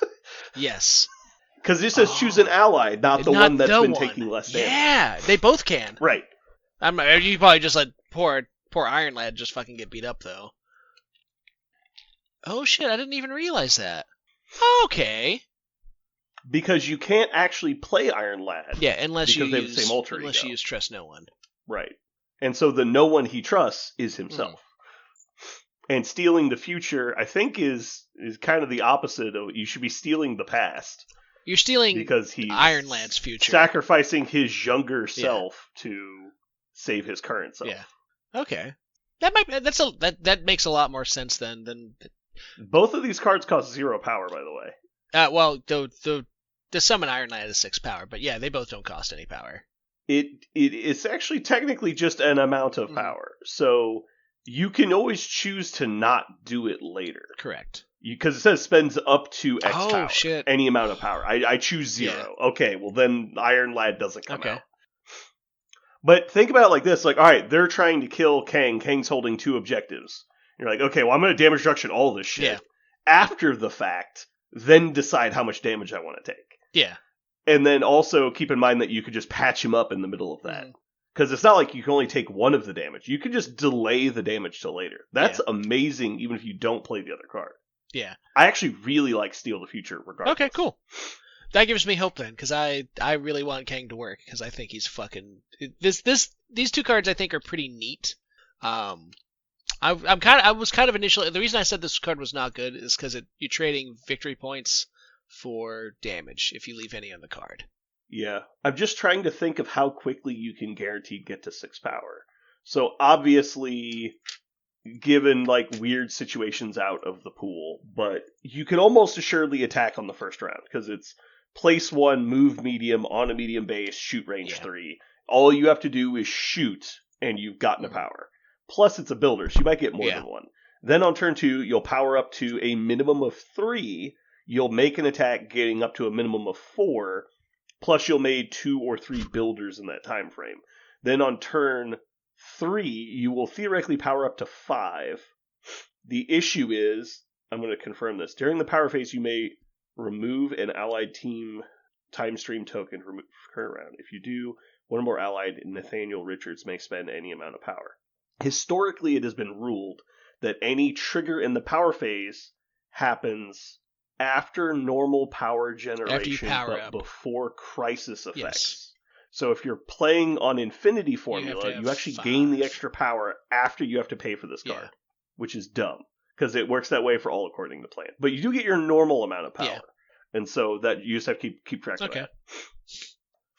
Yes. Because this says choose an ally, not the one that's been taking less damage. Yeah, they both can. Right. You probably just let poor Iron Lad just fucking get beat up, though. Oh shit, I didn't even realize that. Okay. Because you can't actually play Iron Lad. Yeah, unless you have the same alter ego. Unless you use Trust No One. Right. And so the no one he trusts is himself. And stealing the future, I think, is kind of the opposite of you should be stealing the past. You're stealing because he's Iron Lad's future. Sacrificing his younger self to save his current self. Yeah. Okay. That makes a lot more sense than Both of these cards cost 0 power, by the way. Well, the summon Iron Lad is 6 power, but yeah, they both don't cost any power. It's actually technically just an amount of power. So you can always choose to not do it later. Correct. Because it says spends up to X power. Shit. Any amount of power. I choose 0. Yeah. Okay, well then Iron Lad doesn't come out. But think about it like this. Like, alright, they're trying to kill Kang. Kang's holding 2 objectives. You're like, okay, well I'm going to damage reduction all this shit. Yeah. After the fact, then decide how much damage I want to take. Yeah. And then also keep in mind that you could just patch him up in the middle of that. Because it's not like you can only take one of the damage. You can just delay the damage till later. That's amazing even if you don't play the other card. Yeah. I actually really like Steal the Future regardless. Okay, cool. That gives me hope then, because I really want Kang to work, because I think he's fucking... These 2 cards I think are pretty neat. I was kind of initially... The reason I said this card was not good is because you're trading victory points for damage if you leave any on the card. Yeah. I'm just trying to think of how quickly you can guaranteed get to 6 power. So obviously, given like weird situations out of the pool, but you can almost assuredly attack on the first round because it's place 1, move medium on a medium base, shoot range 3. All you have to do is shoot and you've gotten a power. Plus it's a builder, so you might get more than 1. Then on turn 2, you'll power up to a minimum of 3. You'll make an attack getting up to a minimum of 4. Plus you'll make 2 or 3 builders in that time frame. Then on turn 3, you will theoretically power up to 5. The issue is, I'm going to confirm this, during the power phase you may remove an allied team time stream token from current round. If you do, one or more allied Nathaniel Richards may spend any amount of power. Historically, it has been ruled that any trigger in the power phase happens after normal power generation, but before crisis effects. Yes. So if you're playing on Infinity Formula, you actually gain the extra power after you have to pay for this card, which is dumb, because it works that way for all according to plan. But you do get your normal amount of power, and so that you just have to keep track of that.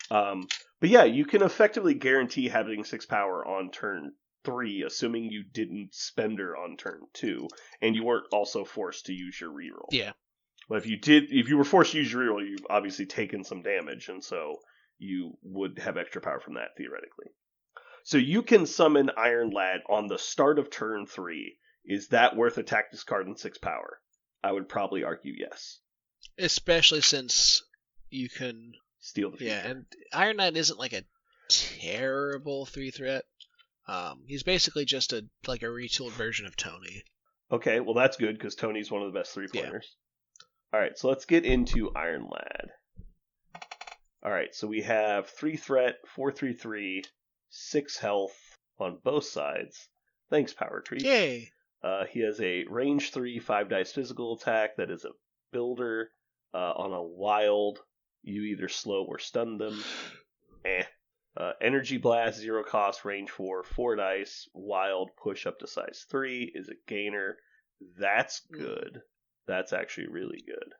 But yeah, you can effectively guarantee having 6 power on turn 3, assuming you didn't spend her on turn 2, and you weren't also forced to use your reroll. Yeah. But if you were forced to use your reroll, you've obviously taken some damage, and so you would have extra power from that, theoretically. So you can summon Iron Lad on the start of turn 3. Is that worth attack discarding 6 power? I would probably argue yes. Especially since you can... Steal the future. Yeah, and Iron Lad isn't like a terrible 3-threat. He's basically just a retooled version of Tony. Okay, well that's good, because Tony's one of the best 3-pointers. Yeah. Alright, so let's get into Iron Lad. Alright, so we have 3 threat, 4/3/3, 6 health on both sides. Thanks, Power Tree. Yay! He has a range 3, 5 dice physical attack that is a builder. On a wild, you either slow or stun them. Energy Blast, 0 cost, range 4, 4 dice. Wild, push up to size 3 is a gainer. That's good. That's actually really good.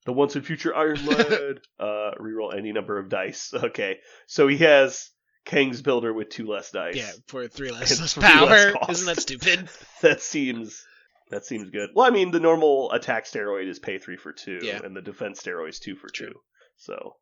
The once and future Iron Lad. Reroll any number of dice. Okay, so he has Kang's Builder with 2 less dice. Yeah, for 3 less power. Isn't that stupid? That seems good. Well, I mean, the normal attack steroid is pay 3 for 2, and the defense steroid is 2 for 2. So,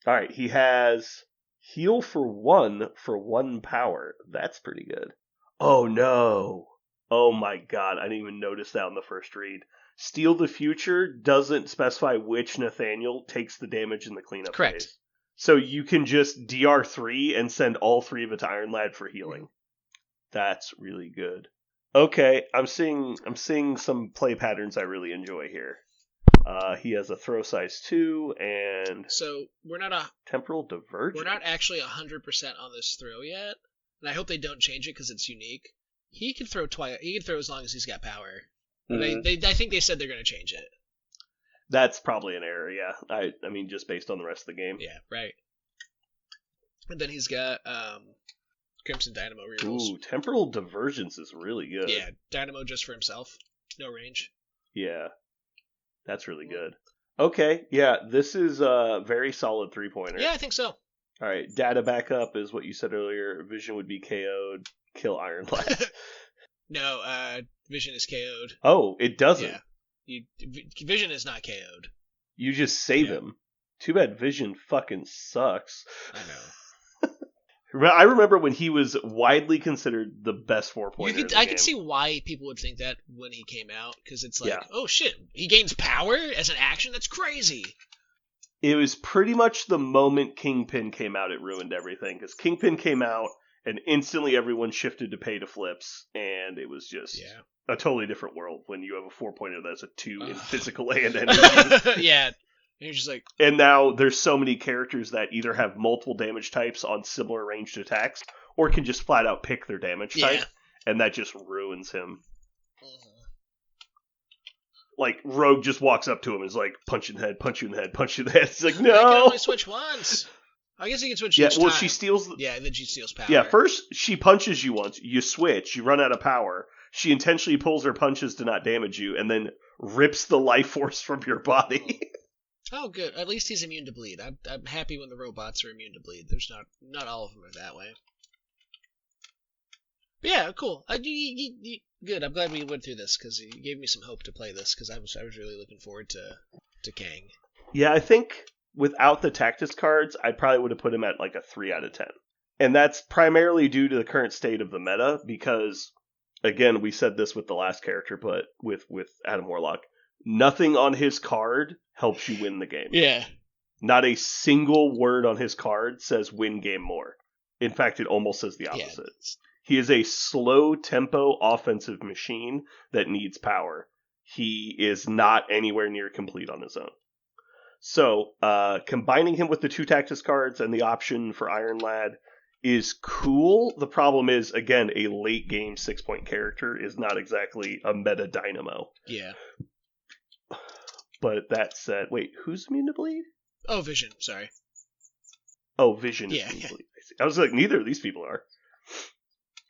all right, he has heal for 1 power. That's pretty good. Oh no! Oh my god! I didn't even notice that on the first read. Steal the Future doesn't specify which Nathaniel takes the damage in the cleanup Correct. phase. So you can just DR3 and send all 3 of it to Iron Lad for healing. That's really good. Okay, I'm seeing some play patterns I really enjoy here. He has a throw size 2 and So we're not temporal divergence. We're not actually 100% on this throw yet, and I hope they don't change it because it's unique. He can throw twice. He can throw as long as he's got power. I think they said they're going to change it. That's probably an error. Yeah, I mean just based on the rest of the game. Yeah, right. And then he's got Crimson Dynamo rerolls. Ooh, temporal divergence is really good. Yeah, Dynamo just for himself, no range. Yeah, that's really good. Okay, yeah, this is a very solid 3-pointer. Yeah, I think so. All right, data backup is what you said earlier. Vision would be KO'd. Kill Iron Lad. No, Vision is KO'd. Oh, it doesn't. Yeah, Vision is not KO'd. You just save him. Too bad Vision fucking sucks. I know. I remember when he was widely considered the best 4-pointer. I could see why people would think that when he came out, because it's like, oh shit, he gains power as an action? That's crazy. It was pretty much the moment Kingpin came out, it ruined everything. Because Kingpin came out, and instantly everyone shifted to pay to flips, and it was just a totally different world when you have a 4-pointer that's a 2 in physical and energy. Yeah. And you're just like... And now there's so many characters that either have multiple damage types on similar ranged attacks, or can just flat out pick their damage type, and that just ruins him. Like, Rogue just walks up to him and is like, punch in the head, punch you in the head, punch you in the head. It's like, no! I can only switch once! I guess he can switch each time. She steals... Yeah, then she steals power. Yeah, first she punches you once, you switch, you run out of power, she intentionally pulls her punches to not damage you, and then rips the life force from your body. Oh, good. At least he's immune to bleed. I'm happy when the robots are immune to bleed. There's not all of them are that way. But yeah, cool. Good. I'm glad we went through this because you gave me some hope to play this because I was really looking forward to Kang. Yeah, I think without the Tactics cards, I probably would have put him at like a 3 out of 10. And that's primarily due to the current state of the meta because, again, we said this with the last character, but with Adam Warlock, nothing on his card helps you win the game. Yeah. Not a single word on his card says win game more. In fact, it almost says the opposite. Yeah. He is a slow tempo offensive machine that needs power. He is not anywhere near complete on his own. So, combining him with the 2 Tactics cards and the option for Iron Lad is cool. The problem is, again, a late game 6-point character is not exactly a meta dynamo. Yeah. But that said, wait, who's immune to bleed? Oh, Vision, sorry. Oh, Vision is immune to bleed. I was like, neither of these people are.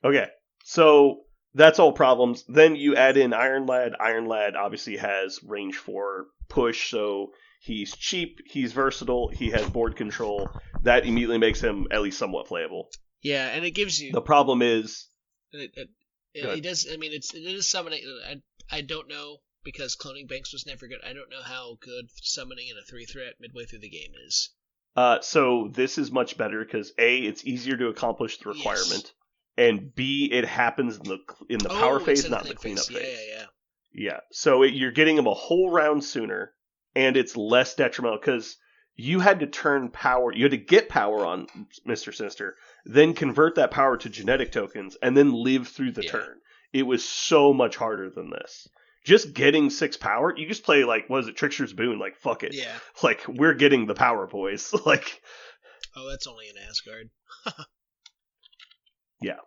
Okay, so that's all problems. Then you add in Iron Lad. Iron Lad obviously has range 4 push, so he's cheap, he's versatile, he has board control. That immediately makes him at least somewhat playable. Yeah, and it gives you... The problem is... It does, I mean, it is summoning... I don't know... Because Cloning Banks was never good. I don't know how good summoning in a 3-threat midway through the game is. So this is much better because A, it's easier to accomplish the requirement, and B, it happens in the power phase, not in the cleanup phase. Yeah. So you're getting them a whole round sooner, and it's less detrimental because you had to turn power. You had to get power on Mr. Sinister, then convert that power to genetic tokens, and then live through the turn. It was so much harder than this. Just getting 6 power, you just play like, what is it, Trickster's Boon, like, fuck it. Yeah. Like, we're getting the power, boys. Like... Oh, that's only in Asgard. Yeah.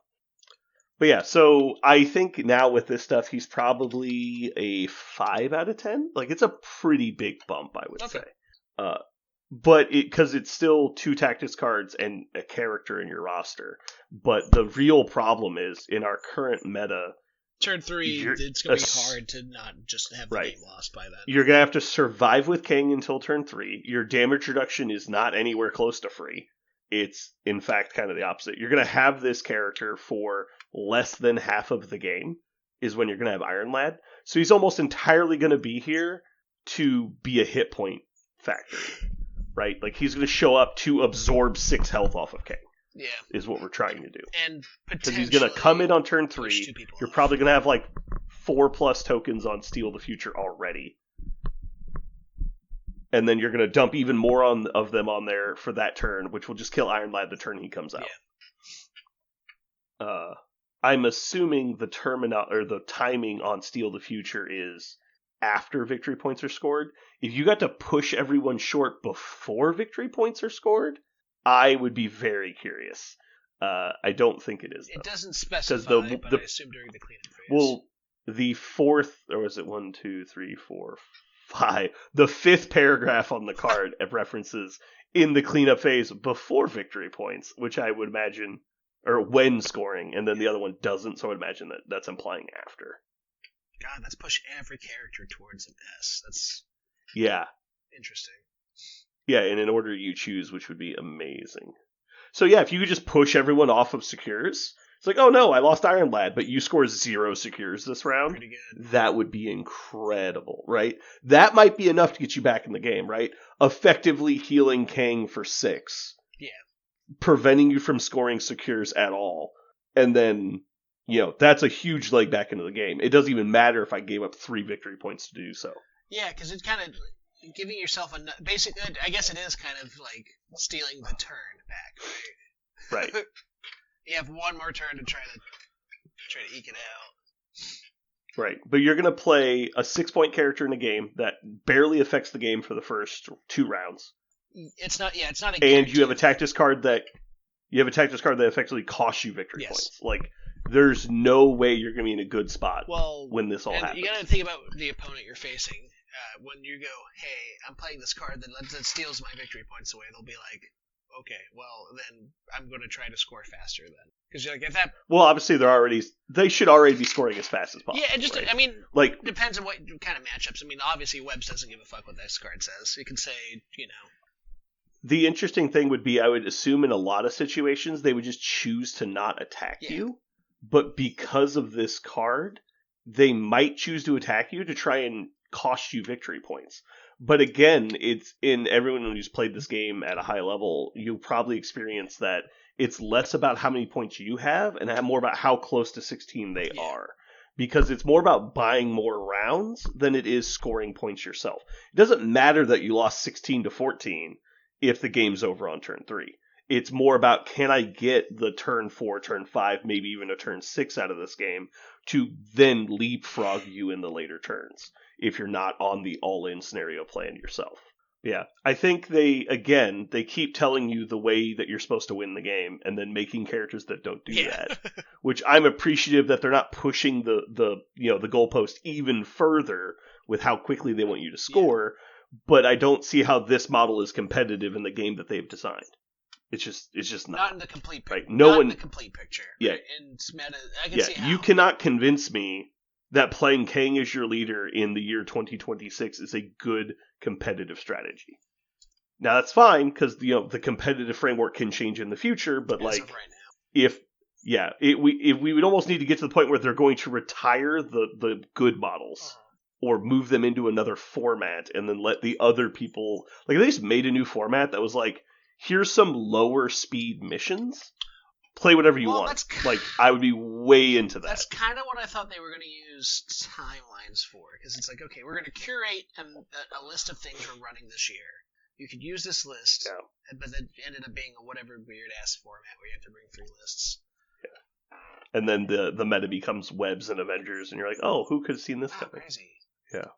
But yeah, so I think now with this stuff, he's probably a 5 out of 10. Like, it's a pretty big bump, I would say. But because it's still 2 Tactics cards and a character in your roster. But the real problem is, in our current meta... Turn 3, it's going to be hard to not just have the game lost by then. You're going to have to survive with Kang until turn 3. Your damage reduction is not anywhere close to free. It's, in fact, kind of the opposite. You're going to have this character for less than half of the game, is when you're going to have Iron Lad. So he's almost entirely going to be here to be a hit point factory, right? Like, he's going to show up to absorb 6 health off of Kang. Yeah. Is what we're trying to do. And because he's going to come in on turn 3. You're probably going to have like 4+ tokens on Steal the Future already. And then you're going to dump even more of them on there for that turn, which will just kill Iron Lad the turn he comes out. Yeah. I'm assuming the timing on Steal the Future is after victory points are scored. If you got to push everyone short before victory points are scored, I would be very curious. I don't think it is, though. It doesn't specify, but I assume during the cleanup phase. Well, the fourth, or was it 1, 2, 3, 4, 5? The fifth paragraph on the card references in the cleanup phase before victory points, which I would imagine, or when scoring, and then the other one doesn't, so I would imagine that's implying after. God, let's push every character towards an S. That's interesting. Yeah, and in order you choose, which would be amazing. So yeah, if you could just push everyone off of secures, it's like, oh no, I lost Iron Lad, but you score 0 secures this round. Pretty good. That would be incredible, right? That might be enough to get you back in the game, right? Effectively healing Kang for 6. Yeah. Preventing you from scoring secures at all. And then, that's a huge leg back into the game. It doesn't even matter if I gave up 3 victory points to do so. Yeah, because it's kind of giving yourself basically, I guess it is kind of like stealing the turn back, right? Right. You have one more turn to try to eke it out. Right, but you're going to play a 6-point character in a game that barely affects the game for the first 2 rounds. It's not a and you have a tactics card that effectively costs you victory points. Like, there's no way you're going to be in a good spot when this all happens. You got to think about the opponent you're facing. When you go, hey, I'm playing this card that steals my victory points away, they'll be like, okay, well, then I'm going to try to score faster then. Because you're like, if that... Well, obviously, they should already be scoring as fast as possible. Yeah, and just, right? I mean, depends on what kind of matchups. I mean, obviously, Webbs doesn't give a fuck what this card says. It can say, The interesting thing would be, I would assume in a lot of situations, they would just choose to not attack you. But because of this card, they might choose to attack you to try and cost you victory points. But again, it's in everyone who's played this game at a high level, you'll probably experience that it's less about how many points you have and more about how close to 16 they are. Because it's more about buying more rounds than it is scoring points yourself. It doesn't matter that you lost 16 to 14 if the game's over on turn 3. It's more about, can I get the turn 4, turn 5, maybe even a turn 6 out of this game to then leapfrog you in the later turns if you're not on the all-in scenario plan yourself. Yeah, I think they keep telling you the way that you're supposed to win the game and then making characters that don't do that, which I'm appreciative that they're not pushing the goalpost even further with how quickly they want you to score, but I don't see how this model is competitive in the game that they've designed. It's just not. Not in the complete picture. Right? No one in the complete picture. Yeah. Right? And meta, I can see how. You cannot convince me that playing Kang as your leader in the year 2026 is a good competitive strategy. Now that's fine because the competitive framework can change in the future, but as of right now. we would almost need to get to the point where they're going to retire the good models. Or move them into another format and then let the other people... Like, they just made a new format that was like, here's some lower speed missions. Play whatever you want. I would be way into that. That's kind of what I thought they were going to use timelines for. Because it's like, okay, we're going to curate a list of things we're running this year. You could use this list, but then it ended up being a whatever weird-ass format where you have to bring 3 lists. Yeah. And then the meta becomes Webs and Avengers, and you're like, oh, who could have seen this coming? Crazy. Yeah.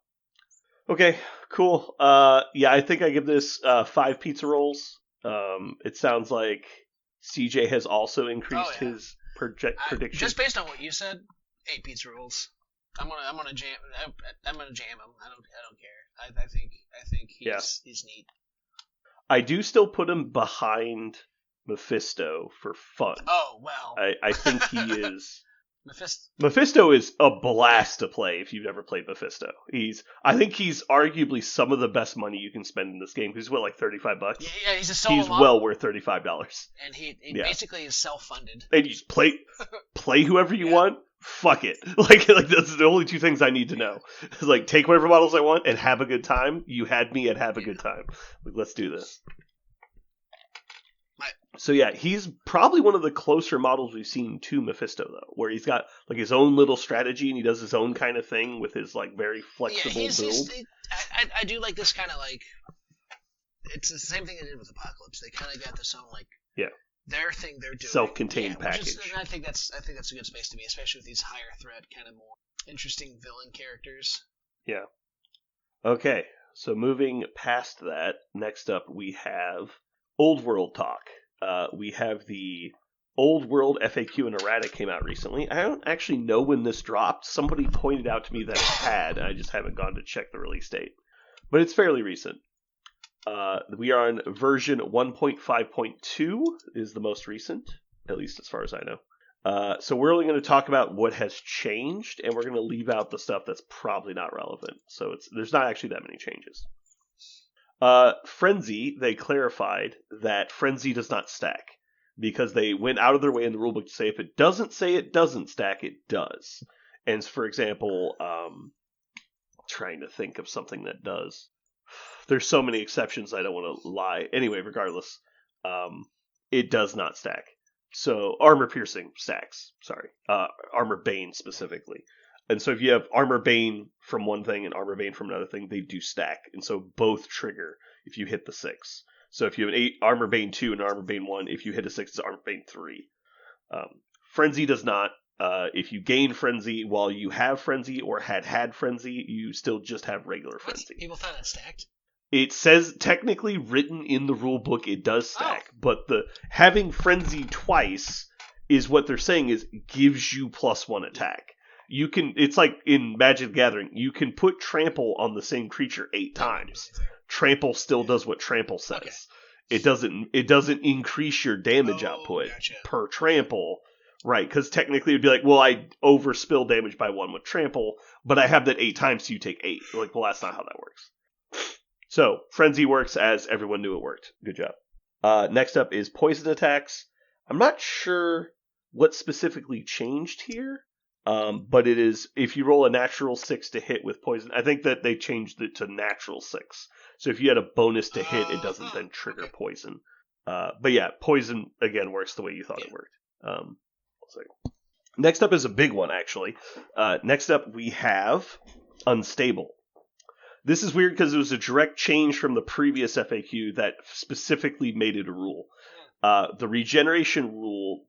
Okay, cool. I think I give this 5 pizza rolls. It sounds like CJ has also increased his prediction. Just based on what you said, 8 pizza rolls. I'm gonna jam. I'm gonna jam him. I don't care. I think he's neat. I do still put him behind Mephisto for fun. Oh well. I think he is. Mephisto is a blast to play if you've never played Mephisto. I think he's arguably some of the best money you can spend in this game. He's what, like $35? Yeah, he's a solo He's well worth $35. And he basically is self-funded. And you just play whoever you want. Fuck it. Like that's the only 2 things I need to know. It's like, take whatever models I want and have a good time. You had me at have a good time. Like, let's do this. So yeah, he's probably one of the closer models we've seen to Mephisto, though, where he's got like his own little strategy and he does his own kind of thing with his like very flexible build. I do like this kind of like, it's the same thing they did with Apocalypse. They kind of got this own like their thing they're doing, self-contained package. I think that's a good space to be, especially with these higher threat kind of more interesting villain characters. Yeah. Okay, so moving past that, next up we have Old World talk. We have the Old World FAQ and errata came out recently. I don't actually know when this dropped. Somebody pointed out to me that it had, and I just haven't gone to check the release date. But it's fairly recent. We are on version 1.5.2 is the most recent, at least as far as I know. So we're only going to talk about what has changed, and we're going to leave out the stuff that's probably not relevant. So there's not actually that many changes. Frenzy, they clarified that Frenzy does not stack, because they went out of their way in the rulebook to say if it doesn't say it doesn't stack, it does. And for example, trying to think of something that does. There's so many exceptions, I don't want to lie. Anyway, regardless, it does not stack. So armor piercing stacks. Sorry, armor bane specifically. And so if you have armor bane from one thing and armor bane from another thing, they do stack. And so both trigger if you hit the 6. So if you have an 8 armor bane 2 and armor bane 1, if you hit a 6, it's armor bane 3. Frenzy does not. If you gain frenzy while you have frenzy or had frenzy, you still just have regular frenzy. People thought that stacked. It says technically written in the rule book it does stack, but the having frenzy twice is what they're saying is gives you +1 attack. You can, it's like in Magic the Gathering, you can put trample on the same creature 8 times. Trample still does what trample says. Okay. It doesn't increase your damage output per trample. Right, because technically it would be like, well, I overspill damage by 1 with trample, but I have that 8 times, so you take 8. Like, well, that's not how that works. So, Frenzy works as everyone knew it worked. Good job. Next up is poison attacks. I'm not sure what specifically changed here, but it is, if you roll a natural 6 to hit with poison, I think that they changed it to natural 6. So if you had a bonus to hit, it doesn't then trigger poison. But yeah, poison, again, works the way you thought it worked. Next up is a big one, actually. Next up, we have Unstable. This is weird because it was a direct change from the previous FAQ that specifically made it a rule. The regeneration rule,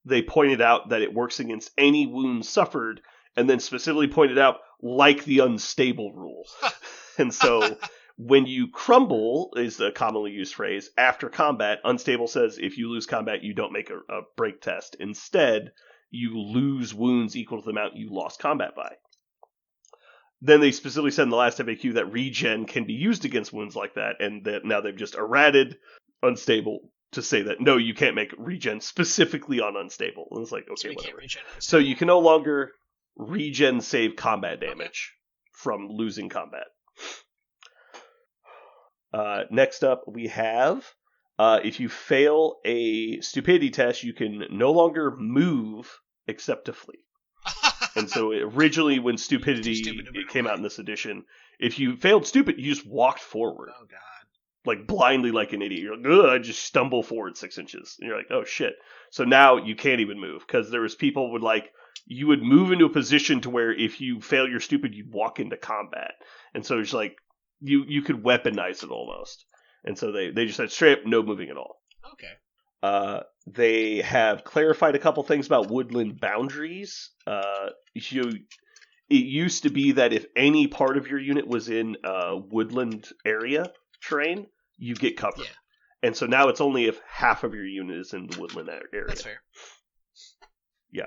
they pointed out that it works against any wounds suffered, and then specifically pointed out, like the Unstable rule. And so when you crumble, is the commonly used phrase, after combat, Unstable says if you lose combat, you don't make a break test. Instead, you lose wounds equal to the amount you lost combat by. Then they specifically said in the last FAQ that regen can be used against wounds like that, and that now they've just errated Unstable to say that, no, you can't make regen specifically on Unstable. And it's like, okay, whatever. So you can no longer regen save combat damage from losing combat. Next up, we have, if you fail a stupidity test, you can no longer move except to flee. And so originally when stupidity came out in this edition, if you failed stupid, you just walked forward. Oh, God. Like blindly like an idiot. You're like, ugh, I just stumble forward 6 inches. And you're like, oh, shit. So now you can't even move because there was people would like, you would move into a position to where if you fail your stupid, you'd walk into combat. And so it's like, you could weaponize it almost. And so they just said straight up no moving at all. Okay. They have clarified a couple things about woodland boundaries. It used to be that if any part of your unit was in a woodland area terrain, you get covered. Yeah. And so now it's only if half of your unit is in the woodland area. That's fair. Yeah.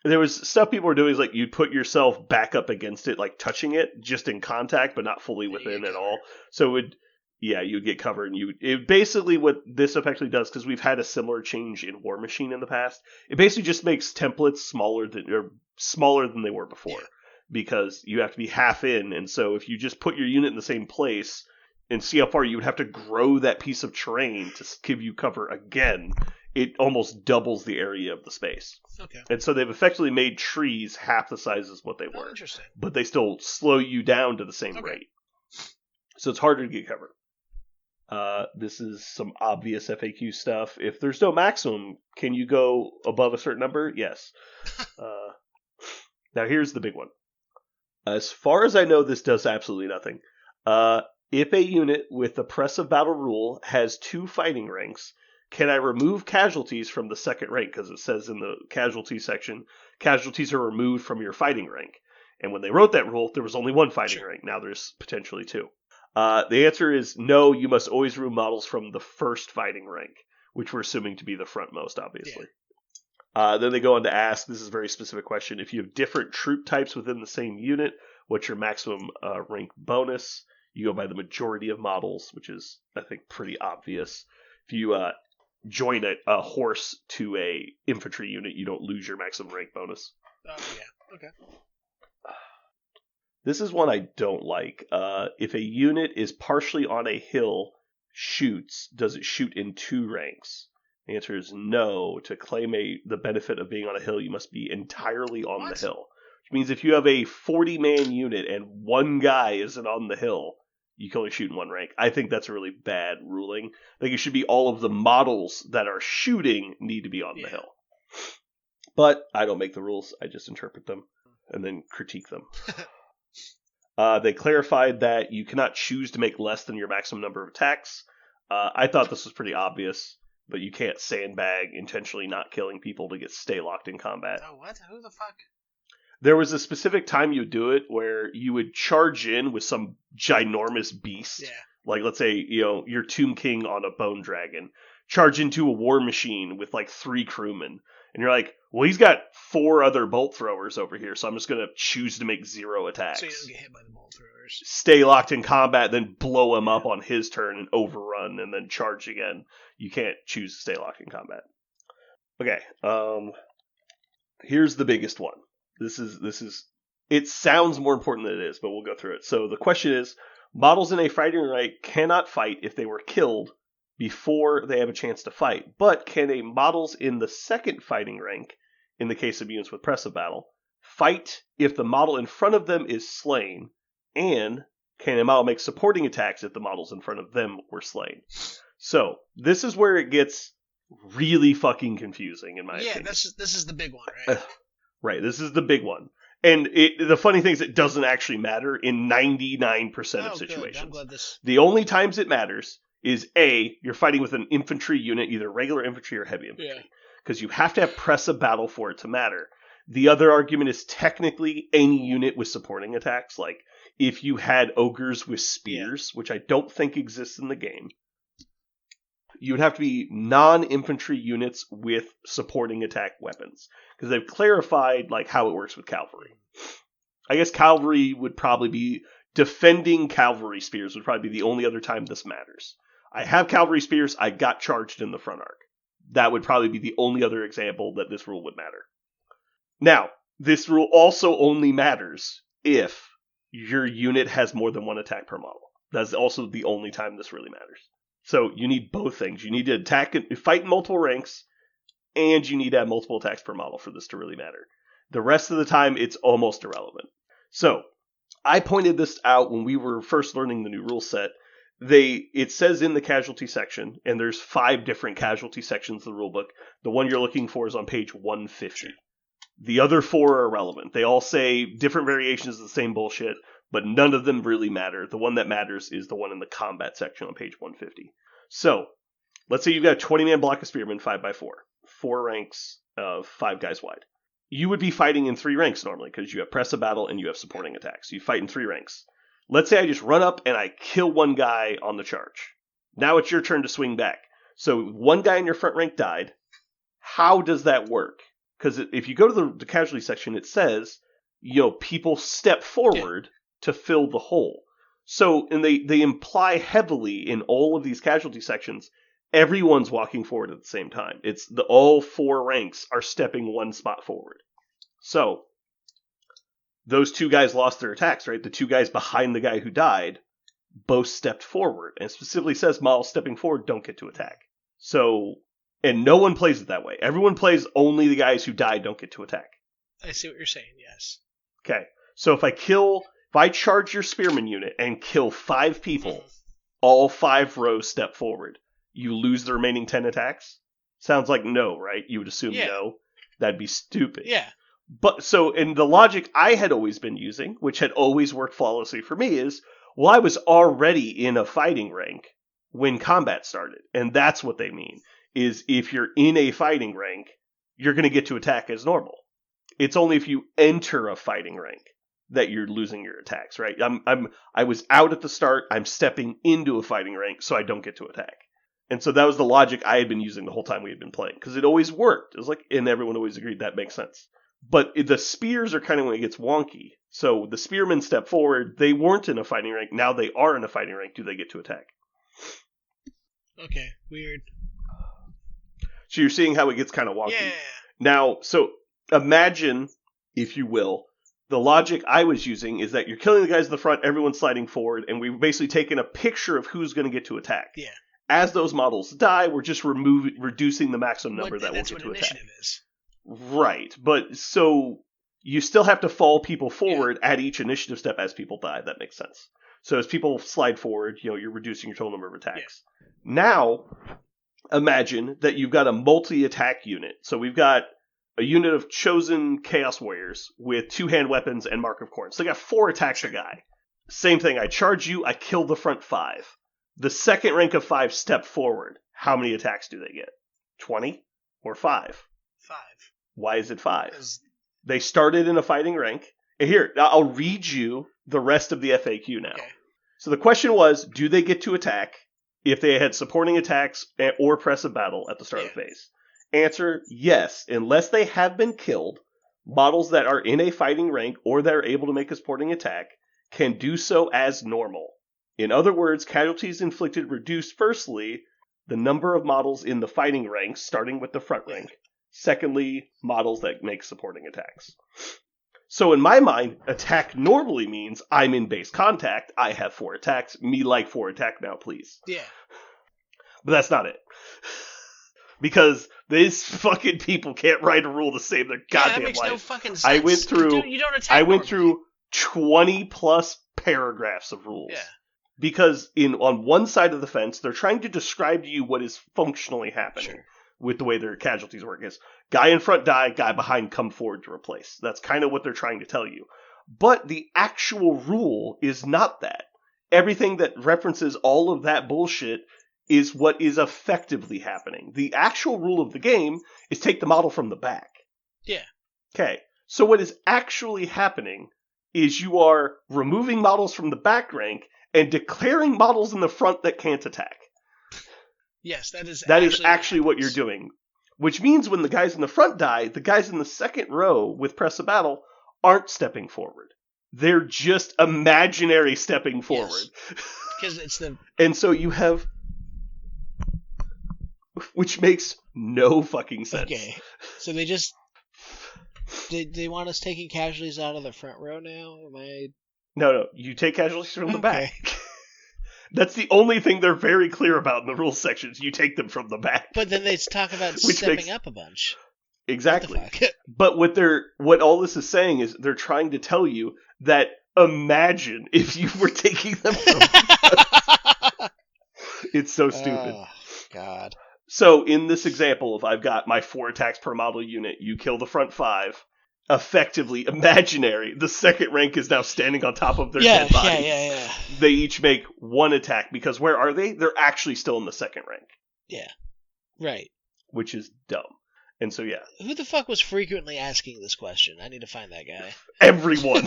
There was stuff people were doing is like you'd put yourself back up against it, like touching it, just in contact, but not fully within at all. So you'd get covered. And basically what this effectively does, because we've had a similar change in War Machine in the past, it basically just makes templates smaller than they were before, because you have to be half in. And so if you just put your unit in the same place and see how far you would have to grow that piece of terrain to give you cover again, it almost doubles the area of the space. Okay. And so they've effectively made trees half the size as what they were. Interesting. But they still slow you down to the same rate. So it's harder to get covered. This is some obvious FAQ stuff. If there's no maximum, can you go above a certain number? Yes. Now here's the big one. As far as I know, this does absolutely nothing. If a unit with the Press of Battle rule has 2 fighting ranks, can I remove casualties from the second rank? Because it says in the casualty section, casualties are removed from your fighting rank. And when they wrote that rule, there was only 1 fighting rank. Now there's potentially 2. The answer is no, you must always remove models from the first fighting rank, which we're assuming to be the frontmost, obviously. Yeah. Then they go on to ask, this is a very specific question, if you have different troop types within the same unit, what's your maximum rank bonus? You go by the majority of models, which is, I think, pretty obvious. If you join a horse to a infantry unit, you don't lose your maximum rank bonus. Oh, yeah. Okay. This is one I don't like. If a unit is partially on a hill, shoots, does it shoot in 2 ranks? The answer is no. To claim the benefit of being on a hill, you must be entirely on the hill. Which means if you have a 40-man unit and 1 guy isn't on the hill, you can only shoot in 1 rank. I think that's a really bad ruling. I think it should be all of the models that are shooting need to be on the hill. But I don't make the rules. I just interpret them and then critique them. They clarified that you cannot choose to make less than your maximum number of attacks. I thought this was pretty obvious, but you can't sandbag intentionally not killing people to stay locked in combat. Oh, what? Who the fuck? There was a specific time you would do it where you would charge in with some ginormous beast. Yeah. Like, let's say, you're Tomb King on a bone dragon. Charge into a war machine with, 3 crewmen. And you're like, well, he's got 4 other bolt throwers over here, so I'm just going to choose to make 0 attacks. So you don't get hit by the bolt throwers. Stay locked in combat, then blow him up on his turn and overrun, and then charge again. You can't choose to stay locked in combat. Okay, here's the biggest one. This is. It sounds more important than it is, but we'll go through it. So the question is, models in a fighting rank cannot fight if they were killed before they have a chance to fight, but can a models in the second fighting rank, in the case of units with Press of Battle, fight if the model in front of them is slain, and can a model make supporting attacks if the models in front of them were slain? So, this is where it gets really fucking confusing, in my opinion. Yeah, this is the big one, right? Right, this is the big one. And the funny thing is it doesn't actually matter in 99% of situations. Good. I'm glad this... The only times it matters is A, you're fighting with an infantry unit, either regular infantry or heavy infantry. Because you have to have Press of Battle for it to matter. The other argument is technically any unit with supporting attacks. Like, if you had ogres with spears, which I don't think exists in the game, you would have to be non-infantry units with supporting attack weapons. Because they've clarified, how it works with cavalry. I guess cavalry would probably be... Defending cavalry spears would probably be the only other time this matters. I have cavalry spears, I got charged in the front arc. That would probably be the only other example that this rule would matter. Now, this rule also only matters if your unit has more than 1 attack per model. That's also the only time this really matters. So you need both things. You need to fight in multiple ranks, and you need to have multiple attacks per model for this to really matter. The rest of the time, it's almost irrelevant. So, I pointed this out when we were first learning the new rule set. It says in the casualty section, and there's 5 different casualty sections of the rulebook. The one you're looking for is on page 150. The other 4 are irrelevant. They all say different variations of the same bullshit, but none of them really matter. The one that matters is the one in the combat section on page 150. So, let's say you've got a 20-man block of spearmen, 5x4. 4 ranks of 5 guys wide. You would be fighting in 3 ranks normally, because you have Press of Battle and you have supporting attacks. You fight in 3 ranks. Let's say I just run up and I kill 1 guy on the charge. Now it's your turn to swing back. So 1 guy in your front rank died. How does that work? Because if you go to the casualty section, it says, people step forward to fill the hole. So, and they imply heavily in all of these casualty sections, everyone's walking forward at the same time. It's all 4 ranks are stepping 1 spot forward. So, those 2 guys lost their attacks, right? The 2 guys behind the guy who died both stepped forward. And it specifically says models stepping forward don't get to attack. So, and no one plays it that way. Everyone plays only the guys who died don't get to attack. I see what you're saying, yes. Okay. So if I charge your spearman unit and kill 5 people, all 5 rows step forward. You lose the remaining 10 attacks? Sounds like no, right? You would assume no. That'd be stupid. Yeah. But so, in the logic I had always been using, which had always worked flawlessly for me, is, well, I was already in a fighting rank when combat started. And that's what they mean, is if you're in a fighting rank, you're going to get to attack as normal. It's only if you enter a fighting rank that you're losing your attacks, right? I was out at the start, I'm stepping into a fighting rank, so I don't get to attack. And so that was the logic I had been using the whole time we had been playing, because it always worked. It was like, and everyone always agreed that makes sense. But the spears are kind of when it gets wonky. So the spearmen step forward, they weren't in a fighting rank, now they are in a fighting rank, do they get to attack? Okay, weird. So you're seeing how it gets kind of wonky. Yeah. Now, so imagine, if you will, the logic I was using is that you're killing the guys in the front, everyone's sliding forward, and we've basically taken a picture of who's going to get to attack. Yeah. As those models die, we're just reducing the maximum number that will get to attack. That's what initiative is. Right, but so you still have to fall people forward at each initiative step as people die. That makes sense. So as people slide forward, you're reducing your total number of attacks. Yeah. Now, imagine that you've got a multi-attack unit. So we've got a unit of chosen Chaos Warriors with 2-hand weapons and Mark of Corn. So they got 4 attacks a guy. Same thing. I charge you, I kill the front 5. The second rank of 5 step forward. How many attacks do they get? 20 or 5? 5. Why is it 5? They started in a fighting rank. And here, I'll read you the rest of the FAQ now. Okay. So the question was, do they get to attack if they had supporting attacks or press of battle at the start of phase? Answer, yes, unless they have been killed. Models that are in a fighting rank or that are able to make a supporting attack can do so as normal. In other words, casualties inflicted reduce, firstly, the number of models in the fighting ranks, starting with the front rank. Secondly, models that make supporting attacks. So in my mind, attack normally means I'm in base contact, I have 4 attacks, me like 4 attack now, please. Yeah. But that's not it. Because these fucking people can't write a rule to save their goddamn that makes life. No fucking sense. I went through you don't attack normally. 20 plus paragraphs of rules. Yeah. Because on one side of the fence, they're trying to describe to you what is functionally happening with the way their casualties work. Is guy in front die, guy behind come forward to replace. That's kind of what they're trying to tell you. But the actual rule is not that. Everything that references all of that bullshit is what is effectively happening. The actual rule of the game is take the model from the back. Yeah. Okay. So what is actually happening is you are removing models from the back rank and declaring models in the front that can't attack. Yes, that is actually what you're doing. Which means when the guys in the front die, the guys in the second row with press of battle aren't stepping forward. They're just imaginary stepping forward. Because it's the... And so you have... Which makes no fucking sense. Okay. So they just... They want us taking casualties out of the front row now? Am I... No. You take casualties from the back. That's the only thing they're very clear about in the rules sections. You take them from the back. But then they talk about stepping up a bunch. Exactly. But what all this is saying is they're trying to tell you that imagine if you were taking them from the front. It's so stupid. Oh, God. So in this example, if I've got my 4 attacks per model unit, you kill the front 5. Effectively imaginary. The second rank is now standing on top of their dead bodies. Yeah. They each make 1 attack because where are they? They're actually still in the second rank. Yeah. Right. Which is dumb. And so, yeah. Who the fuck was frequently asking this question? I need to find that guy. Everyone.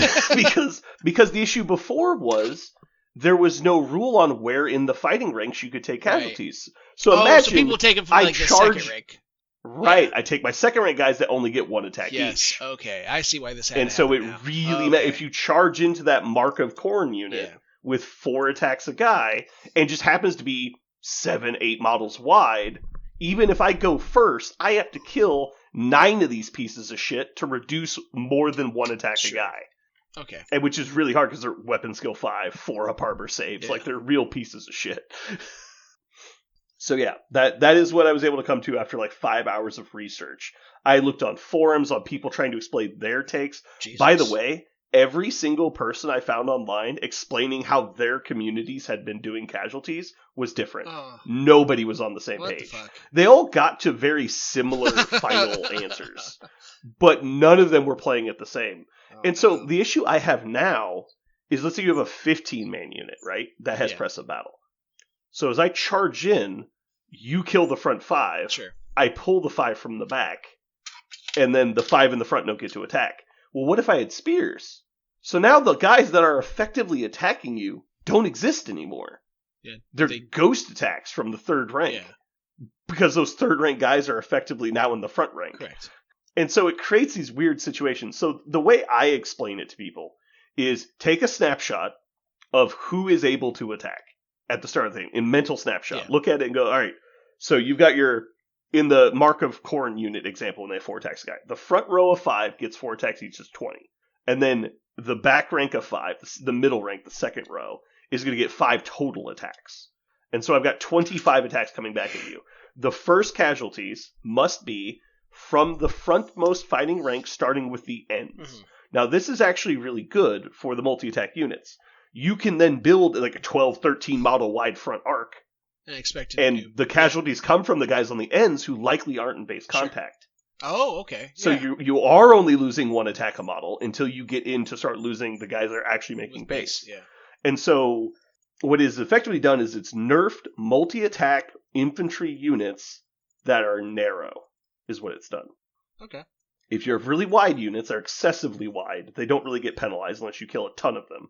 because the issue before was there was no rule on where in the fighting ranks you could take casualties. Right. So imagine so people take them from the second rank. Right, yeah. I take my second rank guys that only get 1 attack each. Okay, I see why this happened. And so it really if you charge into that Mark of Corn unit with 4 attacks a guy, and just happens to be 7, 8 models wide, even if I go first, I have to kill 9 of these pieces of shit to reduce more than 1 attack a guy. Okay. And which is really hard because they're weapon skill 5, 4 up harbor saves. Yeah. Like, they're real pieces of shit. So yeah, that is what I was able to come to after like 5 hours of research. I looked on forums on people trying to explain their takes. Jesus. By the way, every single person I found online explaining how their communities had been doing casualties was different. Oh, Nobody was on the same what page. the fuck? They all got to very similar final answers, but none of them were playing it the same. Oh, And so no. the issue I have now is, let's say you have a 15-man unit, right? That has Yeah. press of battle. So as I charge in, you kill the front 5. Sure. I pull the 5 from the back, and then the 5 in the front don't get to attack. Well, what if I had spears? So now the guys that are effectively attacking you don't exist anymore. Yeah, They're ghost attacks from the 3rd rank. Yeah. Because those 3rd rank guys are effectively now in the front rank. Correct. And so it creates these weird situations. So the way I explain it to people is take a snapshot of who is able to attack at the start of the thing, in mental snapshot. Yeah. Look at it and go, all right, so you've got in the Mark of Corn unit example, when they have 4 attacks guy, the front row of 5 gets 4 attacks each, is 20. And then the back rank of 5, the middle rank, the second row, is going to get 5 total attacks. And so I've got 25 attacks coming back at you. The first casualties must be from the frontmost fighting rank, starting with the ends. Mm-hmm. Now, this is actually really good for the multi-attack units. You can then build like a 12, 13 model wide front arc, and the casualties come from the guys on the ends who likely aren't in base contact. Oh, okay. So you are only losing 1 attack a model until you get in to start losing the guys that are actually making base. Yeah. And so what is effectively done is it's nerfed multi-attack infantry units that are narrow, is what it's done. Okay. If you have really wide units that are excessively wide, they don't really get penalized unless you kill a ton of them.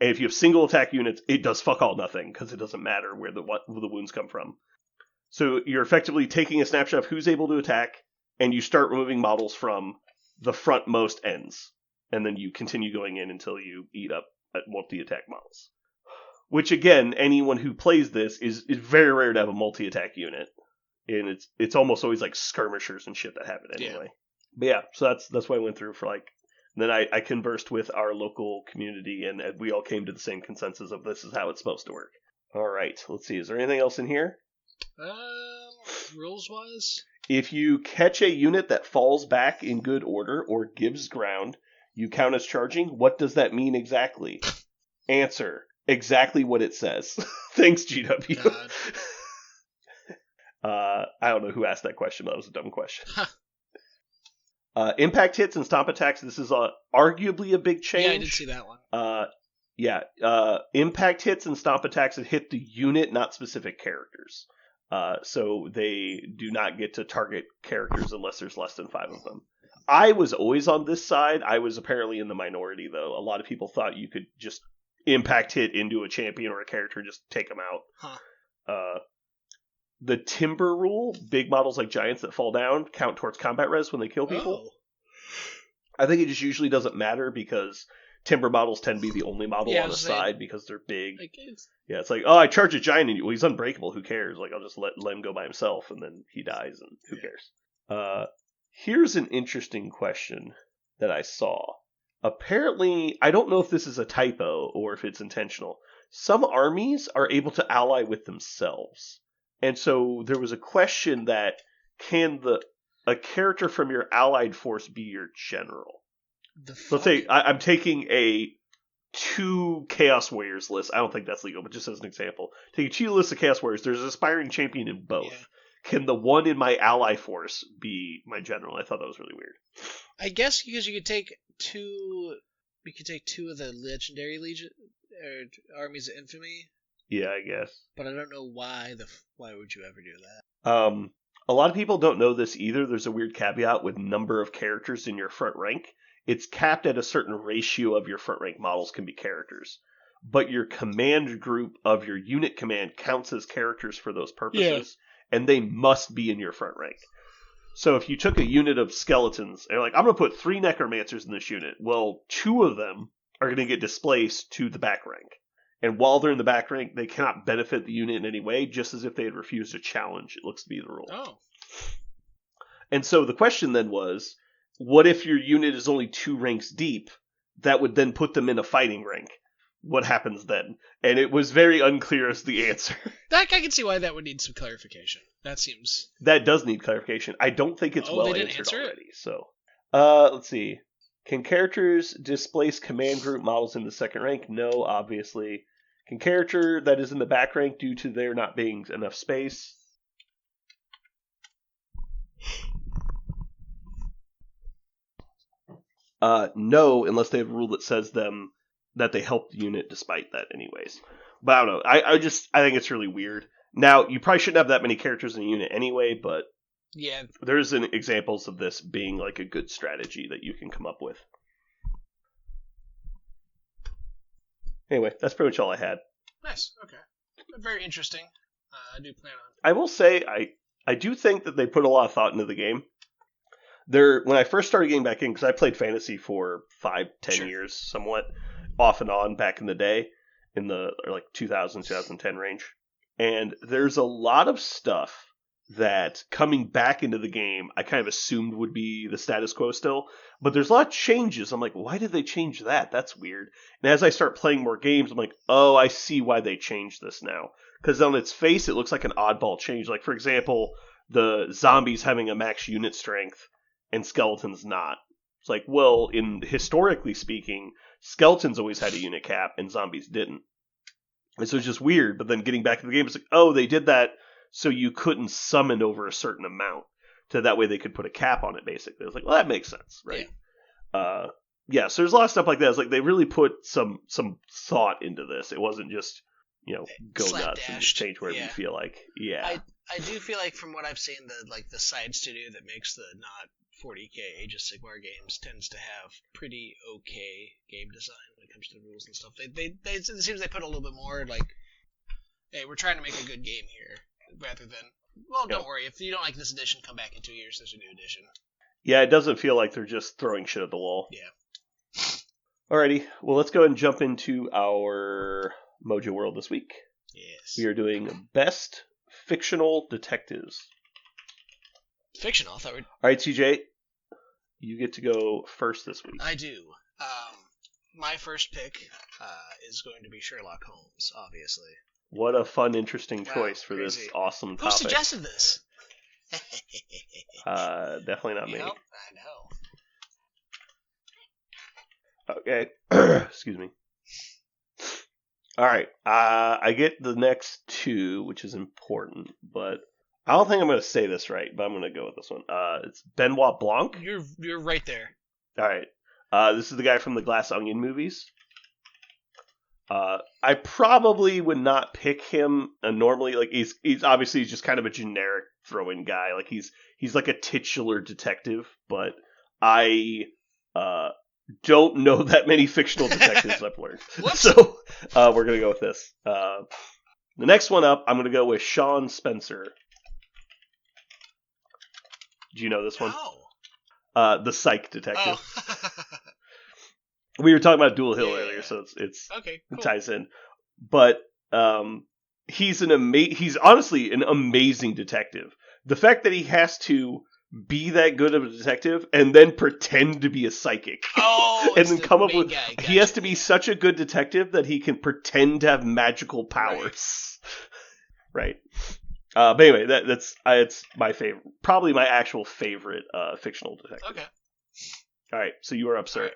And if you have single attack units, it does fuck all nothing, because it doesn't matter where the wounds come from. So you're effectively taking a snapshot of who's able to attack, and you start removing models from the frontmost ends. And then you continue going in until you eat up multi-attack models. Which, again, anyone who plays this is very rare to have a multi-attack unit. And it's almost always like skirmishers and shit that have it anyway. Yeah. But yeah, so that's what I went through for like... Then I conversed with our local community, and we all came to the same consensus of this is how it's supposed to work. All right, let's see. Is there anything else in here? Rules-wise? If you catch a unit that falls back in good order or gives ground, you count as charging. What does that mean exactly? Answer. Exactly what it says. Thanks, GW. I don't know who asked that question, but that was a dumb question. Impact hits and stomp attacks. This is arguably a big change. Yeah, I did see that one. Impact hits and stomp attacks that hit the unit, not specific characters. So they do not get to target characters unless there's less than 5 of them. I was always on this side. I was apparently in the minority, though. A lot of people thought you could just impact hit into a champion or a character and just take them out. Huh. The timber rule, big models like giants that fall down count towards combat res when they kill people. Oh. I think it just usually doesn't matter because timber models tend to be the only model on the side because they're big. Yeah, it's like, oh, I charge a giant and he's unbreakable. Who cares? Like, I'll just let him go by himself and then he dies and who cares? Here's an interesting question that I saw. Apparently, I don't know if this is a typo or if it's intentional. Some armies are able to ally with themselves. And so there was a question that, can a character from your allied force be your general? Let's say I'm taking a 2 Chaos Warriors list. I don't think that's legal, but just as an example. Taking 2 lists of Chaos Warriors, there's an aspiring champion in both. Yeah. Can the one in my ally force be my general? I thought that was really weird. I guess because you could take 2... We could take 2 of the legendary legion or armies of infamy. Yeah, I guess. But I don't know why would you ever do that? A lot of people don't know this either. There's a weird caveat with number of characters in your front rank. It's capped at a certain ratio of your front rank models can be characters. But your command group of your unit command counts as characters for those purposes, and they must be in your front rank. So if you took a unit of skeletons, and you're like, I'm going to put 3 necromancers in this unit. Well, 2 of them are going to get displaced to the back rank. And while they're in the back rank, they cannot benefit the unit in any way, just as if they had refused a challenge. It looks to be the rule. Oh. And so the question then was, what if your unit is only 2 ranks deep? That would then put them in a fighting rank. What happens then? And it was very unclear as the answer. I can see why that would need some clarification. That does need clarification. I don't think it's well answered already. So, let's see. Can characters displace command group models in the second rank? No, obviously. Can character that is in the back rank due to there not being enough space? No, unless they have a rule that says them that they help the unit despite that anyways. But I don't know. I think it's really weird. Now, you probably shouldn't have that many characters in a unit anyway, but yeah, there's examples of this being like a good strategy that you can come up with. Anyway, that's pretty much all I had. Nice. Okay. Very interesting. I do plan on. I will say I do think that they put a lot of thought into the game. When I first started getting back in, because I played fantasy for 5-10 years, somewhat off and on back in the day, in the like 2010 range, and there's a lot of stuff that coming back into the game I kind of assumed would be the status quo still, but there's a lot of changes. I'm like, why did they change that? That's weird. And as I start playing more games, I'm like, oh, I see why they changed this now. Because on its face, it looks like an oddball change. Like, for example, the zombies having a max unit strength and skeletons not. It's like, well, historically speaking, skeletons always had a unit cap and zombies didn't. And so it's just weird. But then getting back to the game, it's like, oh, they did that so you couldn't summon over a certain amount. So that way they could put a cap on it, basically. It's like, well, that makes sense, right? Yeah. So there's a lot of stuff like that. It's like they really put some thought into this. It wasn't just, go nuts and just change whatever you feel like. Yeah. I do feel like from what I've seen, the side studio that makes the not 40k Age of Sigmar games tends to have pretty okay game design when it comes to the rules and stuff. It seems they put a little bit more like, hey, we're trying to make a good game here, rather than, well, don't worry, if you don't like this edition, come back in 2 years, there's a new edition. Yeah, it doesn't feel like they're just throwing shit at the wall. Yeah. Alrighty, well, let's go ahead and jump into our Mojo World this week. Yes. We are doing Best Fictional Detectives. Fictional? I thought we'd... Alright, CJ, you get to go first this week. I do. My first pick is going to be Sherlock Holmes, obviously. What a fun, interesting choice for crazy. This awesome topic. Who suggested this? Definitely not me. I know. Okay. Excuse me. Alright, I get the next two, which is important, but I don't think I'm going to say this right, but I'm going to go with this one. It's Benoit Blanc. You're right there. Alright. This is the guy from the Glass Onion movies. I probably would not pick him normally. Like he's obviously just kind of a generic throw-in guy. Like he's like a titular detective, but I don't know that many fictional detectives I've learned. So we're gonna go with this. The next one up, I'm gonna go with Shawn Spencer. Do you know this one? No. The psych detective. Oh. We were talking about Dual Hill earlier, so it's okay, cool. It ties in. But he's honestly an amazing detective. The fact that he has to be that good of a detective and then pretend to be a psychic. Oh, and then come up with guy. Gotcha. He has to be such a good detective that he can pretend to have magical powers. Right. But anyway, that's it's my favorite, probably my actual favorite fictional detective. Okay. All right, so you are up, sir. Right.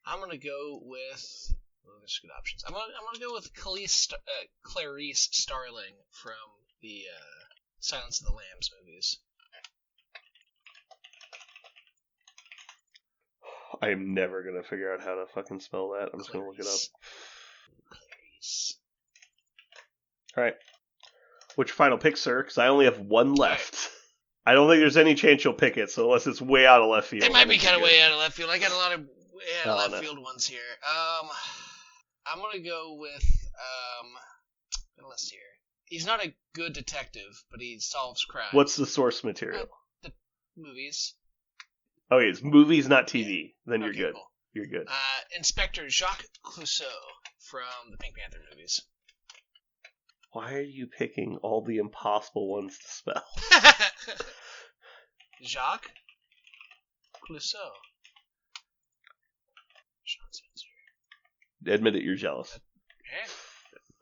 I'm gonna go with. Well, there's good options. I'm gonna go with Clarice Starling from the Silence of the Lambs movies. I am never gonna figure out how to fucking spell that. I'm just gonna look it up. Clarice. All right. What's your final pick, sir? Because I only have one left. Right. I don't think there's any chance you'll pick it, so unless it's way out of left field. It might be kind of way out of left field. I got a lot of left field ones here. I'm gonna go with let's see here. He's not a good detective, but he solves crimes. What's the source material? The movies. Okay, it's movies, not TV. Then you're good. Cool. You're good. Inspector Jacques Clouseau from the Pink Panther movies. Why are you picking all the impossible ones to spell? Jacques Clouseau. Shawn Spencer. Admit it, you're jealous. Okay.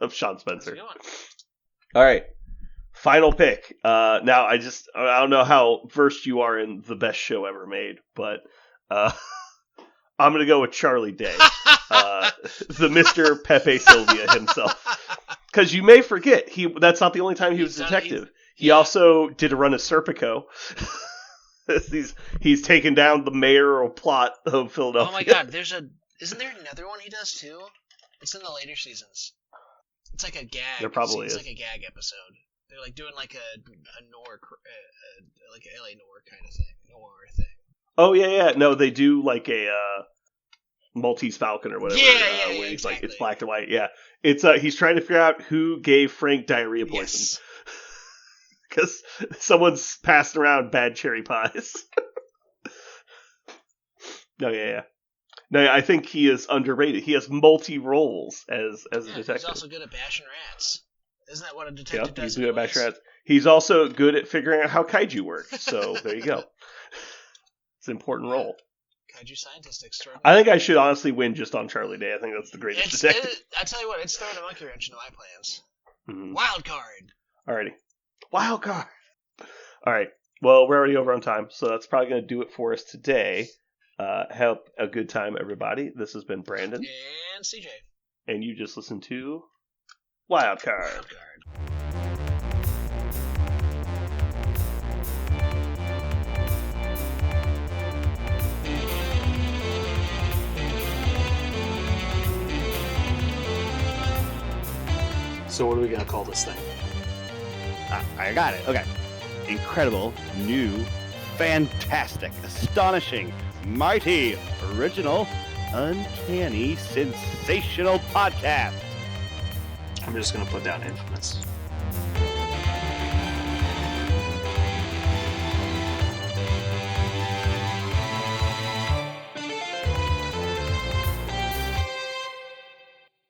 Of Shawn Spencer. All right. Final pick. Now, I don't know how versed you are in the best show ever made, but I'm gonna go with Charlie Day, the Mr. Pepe Sylvia himself. Because you may forget, that's not the only time he was a detective. He also did a run of Serpico. He's taken down the mayoral plot of Philadelphia. Oh my God, isn't there another one he does too? It's in the later seasons. It's like a gag. There probably is. It's like a gag episode. They're like doing like a noir, like an LA noir kind of thing, noir thing. Oh yeah. No, they do like a Maltese Falcon or whatever. Where he's exactly. like, it's black and white. Yeah, it's he's trying to figure out who gave Frank diarrhea poison. Because someone's passed around bad cherry pies. No, I think he is underrated. He has multi-roles as a detective. He's also good at bashing rats. Isn't that what a detective does? He's good at bashing rats. He's also good at figuring out how kaiju work. So there you go. It's an important role. Kaiju scientist extraordinary. I think I should honestly win just on Charlie Day. I think that's the greatest detective. I tell you what, it's throwing a monkey wrench into my plans. Mm-hmm. Wild card. Alrighty. Wild card. All right. Well, we're already over on time, so that's probably going to do it for us today. Have a good time, everybody. This has been Brandon. And CJ. And you just listened to Wild Card. Wild Card. So what are we going to call this thing? I got it. Okay. Incredible, new, fantastic, astonishing, mighty, original, uncanny, sensational podcast. I'm just going to put down infamous.